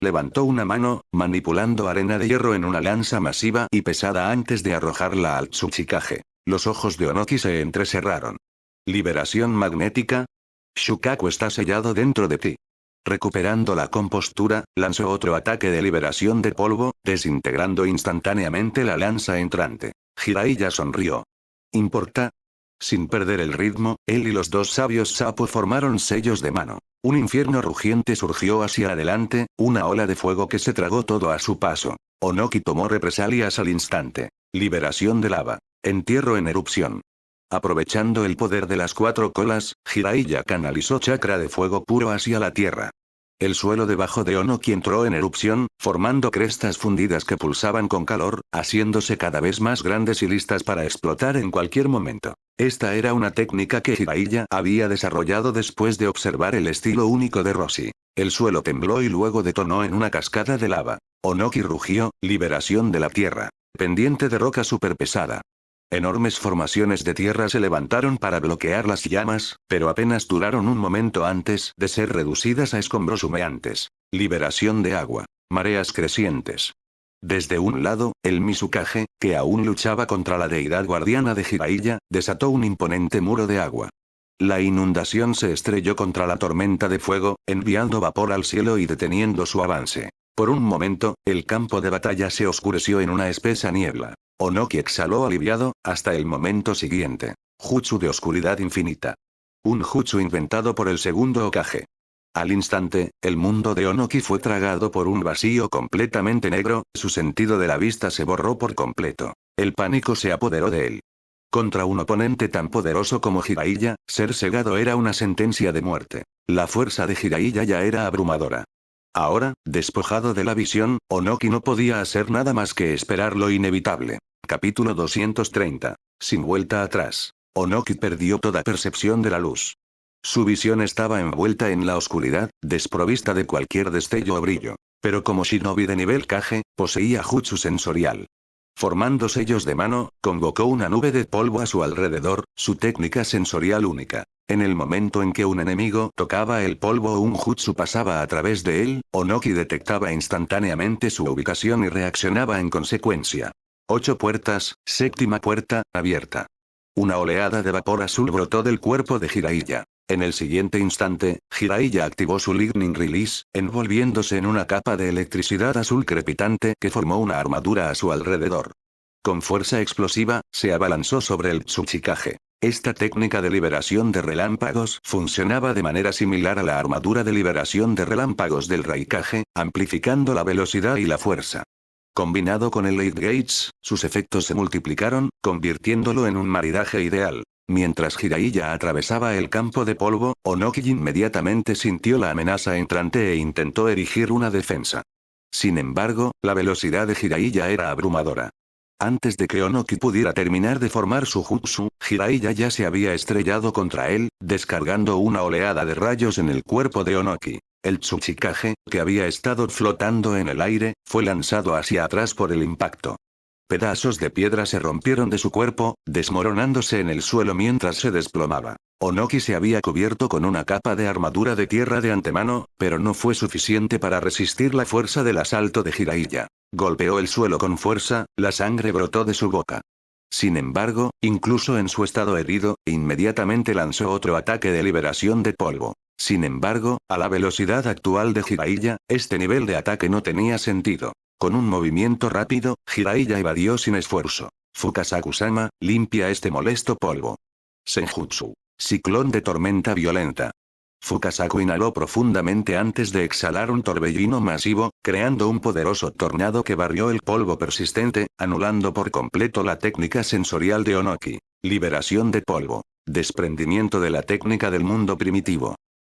Levantó una mano, manipulando arena de hierro en una lanza masiva y pesada antes de arrojarla al Tsuchikage. Los ojos de Onoki se entrecerraron. ¿Liberación magnética? Shukaku está sellado dentro de ti. Recuperando la compostura, lanzó otro ataque de liberación de polvo, desintegrando instantáneamente la lanza entrante. Jiraiya sonrió. ¿Importa? Sin perder el ritmo, él y los 2 sabios sapo formaron sellos de mano. Un infierno rugiente surgió hacia adelante, una ola de fuego que se tragó todo a su paso. Onoki tomó represalias al instante. Liberación de lava. Entierro en erupción. Aprovechando el poder de las 4 colas, Jiraiya canalizó chakra de fuego puro hacia la tierra. El suelo debajo de Onoki entró en erupción, formando crestas fundidas que pulsaban con calor, haciéndose cada vez más grandes y listas para explotar en cualquier momento. Esta era una técnica que Jiraiya había desarrollado después de observar el estilo único de Roshi. El suelo tembló y luego detonó en una cascada de lava. Onoki rugió, liberación de la tierra. Pendiente de roca superpesada. Enormes formaciones de tierra se levantaron para bloquear las llamas, pero apenas duraron un momento antes de ser reducidas a escombros humeantes. Liberación de agua. Mareas crecientes. Desde un lado, el Mizukage, que aún luchaba contra la deidad guardiana de Jiraiya, desató un imponente muro de agua. La inundación se estrelló contra la tormenta de fuego, enviando vapor al cielo y deteniendo su avance. Por un momento, el campo de batalla se oscureció en una espesa niebla. Onoki exhaló aliviado, hasta el momento siguiente. Jutsu de oscuridad infinita. Un jutsu inventado por el segundo Hokage. Al instante, el mundo de Onoki fue tragado por un vacío completamente negro, su sentido de la vista se borró por completo. El pánico se apoderó de él. Contra un oponente tan poderoso como Jiraiya, ser cegado era una sentencia de muerte. La fuerza de Jiraiya ya era abrumadora. Ahora, despojado de la visión, Onoki no podía hacer nada más que esperar lo inevitable. Capítulo 230. Sin vuelta atrás. Onoki perdió toda percepción de la luz. Su visión estaba envuelta en la oscuridad, desprovista de cualquier destello o brillo. Pero como shinobi de nivel Kage, poseía jutsu sensorial. Formando sellos de mano, convocó una nube de polvo a su alrededor, su técnica sensorial única. En el momento en que un enemigo tocaba el polvo o un jutsu pasaba a través de él, Onoki detectaba instantáneamente su ubicación y reaccionaba en consecuencia. 8 puertas, 7ª puerta, abierta. Una oleada de vapor azul brotó del cuerpo de Jiraiya. En el siguiente instante, Jiraiya activó su Lightning Release, envolviéndose en una capa de electricidad azul crepitante que formó una armadura a su alrededor. Con fuerza explosiva, se abalanzó sobre el Tsuchikage. Esta técnica de liberación de relámpagos funcionaba de manera similar a la armadura de liberación de relámpagos del Raikage, amplificando la velocidad y la fuerza. Combinado con el Light Gates, sus efectos se multiplicaron, convirtiéndolo en un maridaje ideal. Mientras Jiraiya atravesaba el campo de polvo, Onoki inmediatamente sintió la amenaza entrante e intentó erigir una defensa. Sin embargo, la velocidad de Jiraiya era abrumadora. Antes de que Onoki pudiera terminar de formar su jutsu, Jiraiya ya se había estrellado contra él, descargando una oleada de rayos en el cuerpo de Onoki. El Tsuchikage, que había estado flotando en el aire, fue lanzado hacia atrás por el impacto. Pedazos de piedra se rompieron de su cuerpo, desmoronándose en el suelo mientras se desplomaba. Onoki se había cubierto con una capa de armadura de tierra de antemano, pero no fue suficiente para resistir la fuerza del asalto de Jiraiya. Golpeó el suelo con fuerza, la sangre brotó de su boca. Sin embargo, incluso en su estado herido, inmediatamente lanzó otro ataque de liberación de polvo. Sin embargo, a la velocidad actual de Jiraiya, este nivel de ataque no tenía sentido. Con un movimiento rápido, Jiraiya evadió sin esfuerzo. Fukasaku-sama, limpia este molesto polvo. Senjutsu. Ciclón de tormenta violenta. Fukasaku inhaló profundamente antes de exhalar un torbellino masivo, creando un poderoso tornado que barrió el polvo persistente, anulando por completo la técnica sensorial de Onoki. Liberación de polvo. Desprendimiento de la técnica del mundo primitivo.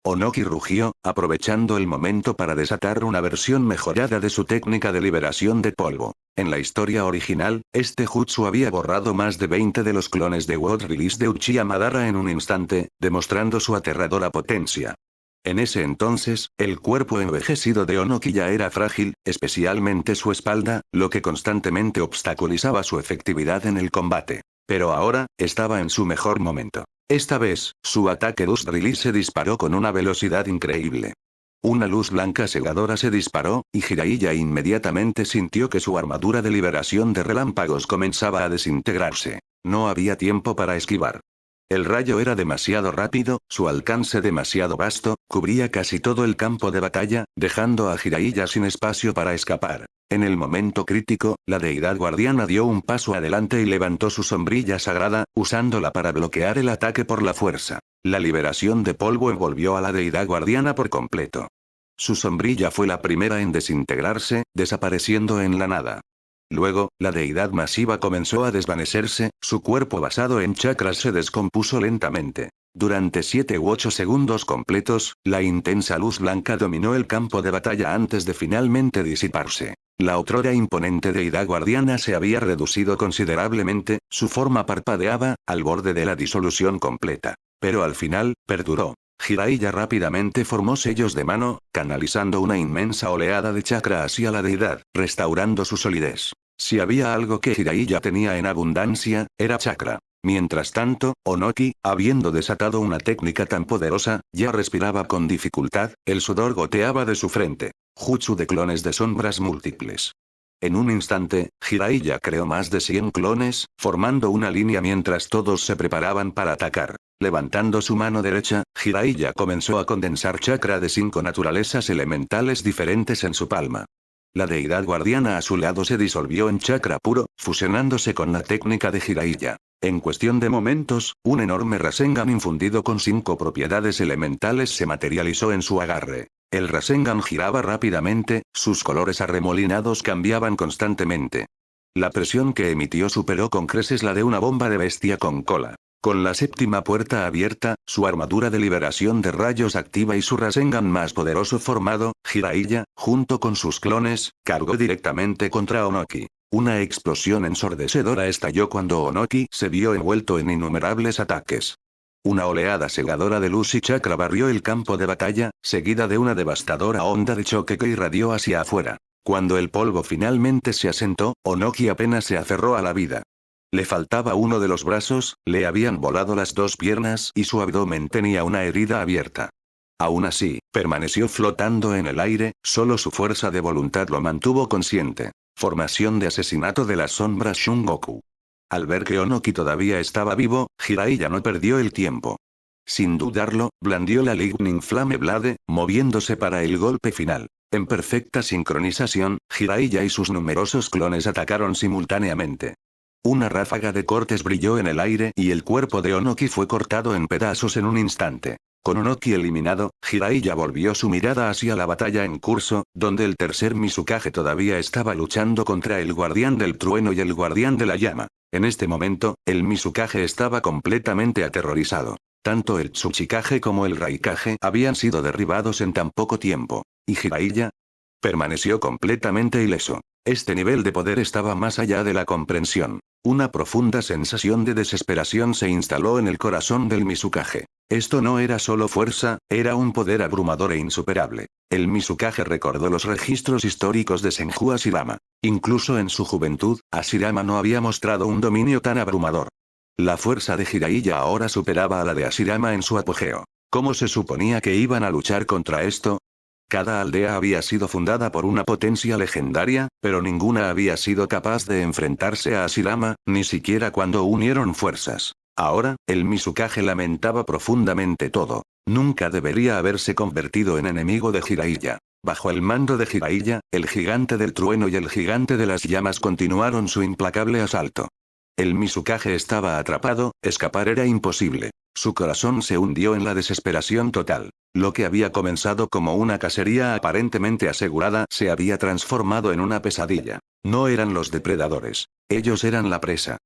Onoki rugió, aprovechando el momento para desatar una versión mejorada de su técnica de liberación de polvo. En la historia original, este jutsu había borrado más de 20 de los clones de World Release de Uchiha Madara en un instante, demostrando su aterradora potencia. En ese entonces, el cuerpo envejecido de Onoki ya era frágil, especialmente su espalda, lo que constantemente obstaculizaba su efectividad en el combate. Pero ahora, estaba en su mejor momento. Esta vez, su ataque Dust Release se disparó con una velocidad increíble. Una luz blanca cegadora se disparó, y Jiraiya inmediatamente sintió que su armadura de liberación de relámpagos comenzaba a desintegrarse. No había tiempo para esquivar. El rayo era demasiado rápido, su alcance demasiado vasto, cubría casi todo el campo de batalla, dejando a Jiraiya sin espacio para escapar. En el momento crítico, la deidad guardiana dio un paso adelante y levantó su sombrilla sagrada, usándola para bloquear el ataque por la fuerza. La liberación de polvo envolvió a la deidad guardiana por completo. Su sombrilla fue la primera en desintegrarse, desapareciendo en la nada. Luego, la deidad masiva comenzó a desvanecerse, su cuerpo basado en chakras se descompuso lentamente. Durante 7 u 8 segundos completos, la intensa luz blanca dominó el campo de batalla antes de finalmente disiparse. La otrora imponente deidad guardiana se había reducido considerablemente, su forma parpadeaba, al borde de la disolución completa. Pero al final, perduró. Jiraiya rápidamente formó sellos de mano, canalizando una inmensa oleada de chakra hacia la deidad, restaurando su solidez. Si había algo que Jiraiya tenía en abundancia, era chakra. Mientras tanto, Onoki, habiendo desatado una técnica tan poderosa, ya respiraba con dificultad, el sudor goteaba de su frente. Jutsu de clones de sombras múltiples. En un instante, Jiraiya creó más de 100 clones, formando una línea mientras todos se preparaban para atacar. Levantando su mano derecha, Jiraiya comenzó a condensar chakra de 5 naturalezas elementales diferentes en su palma. La deidad guardiana a su lado se disolvió en chakra puro, fusionándose con la técnica de Jiraiya. En cuestión de momentos, un enorme Rasengan infundido con 5 propiedades elementales se materializó en su agarre. El Rasengan giraba rápidamente, sus colores arremolinados cambiaban constantemente. La presión que emitió superó con creces la de una bomba de bestia con cola. Con la 7ª puerta abierta, su armadura de liberación de rayos activa y su Rasengan más poderoso formado, Jiraiya, junto con sus clones, cargó directamente contra Onoki. Una explosión ensordecedora estalló cuando Onoki se vio envuelto en innumerables ataques. Una oleada cegadora de luz y chakra barrió el campo de batalla, seguida de una devastadora onda de choque que irradió hacia afuera. Cuando el polvo finalmente se asentó, Onoki apenas se aferró a la vida. Le faltaba uno de los brazos, le habían volado las 2 piernas y su abdomen tenía una herida abierta. Aún así, permaneció flotando en el aire, solo su fuerza de voluntad lo mantuvo consciente. Formación de asesinato de las sombras Shungoku. Al ver que Onoki todavía estaba vivo, Jiraiya no perdió el tiempo. Sin dudarlo, blandió la Lightning Flame Blade, moviéndose para el golpe final. En perfecta sincronización, Jiraiya y sus numerosos clones atacaron simultáneamente. Una ráfaga de cortes brilló en el aire y el cuerpo de Onoki fue cortado en pedazos en un instante. Con Onoki eliminado, Jiraiya volvió su mirada hacia la batalla en curso, donde el tercer Mizukage todavía estaba luchando contra el guardián del trueno y el guardián de la llama. En este momento, el Mizukage estaba completamente aterrorizado. Tanto el Tsuchikage como el Raikage habían sido derribados en tan poco tiempo. ¿Y Jiraiya? Permaneció completamente ileso. Este nivel de poder estaba más allá de la comprensión. Una profunda sensación de desesperación se instaló en el corazón del Mizukage. Esto no era solo fuerza, era un poder abrumador e insuperable. El Mizukage recordó los registros históricos de Senju Hashirama. Incluso en su juventud, Hashirama no había mostrado un dominio tan abrumador. La fuerza de Jiraiya ahora superaba a la de Hashirama en su apogeo. ¿Cómo se suponía que iban a luchar contra esto? Cada aldea había sido fundada por una potencia legendaria, pero ninguna había sido capaz de enfrentarse a Hashirama, ni siquiera cuando unieron fuerzas. Ahora, el Mizukage lamentaba profundamente todo. Nunca debería haberse convertido en enemigo de Jiraiya. Bajo el mando de Jiraiya, el gigante del trueno y el gigante de las llamas continuaron su implacable asalto. El Mizukage estaba atrapado, escapar era imposible. Su corazón se hundió en la desesperación total. Lo que había comenzado como una cacería aparentemente asegurada se había transformado en una pesadilla. No eran los depredadores. Ellos eran la presa.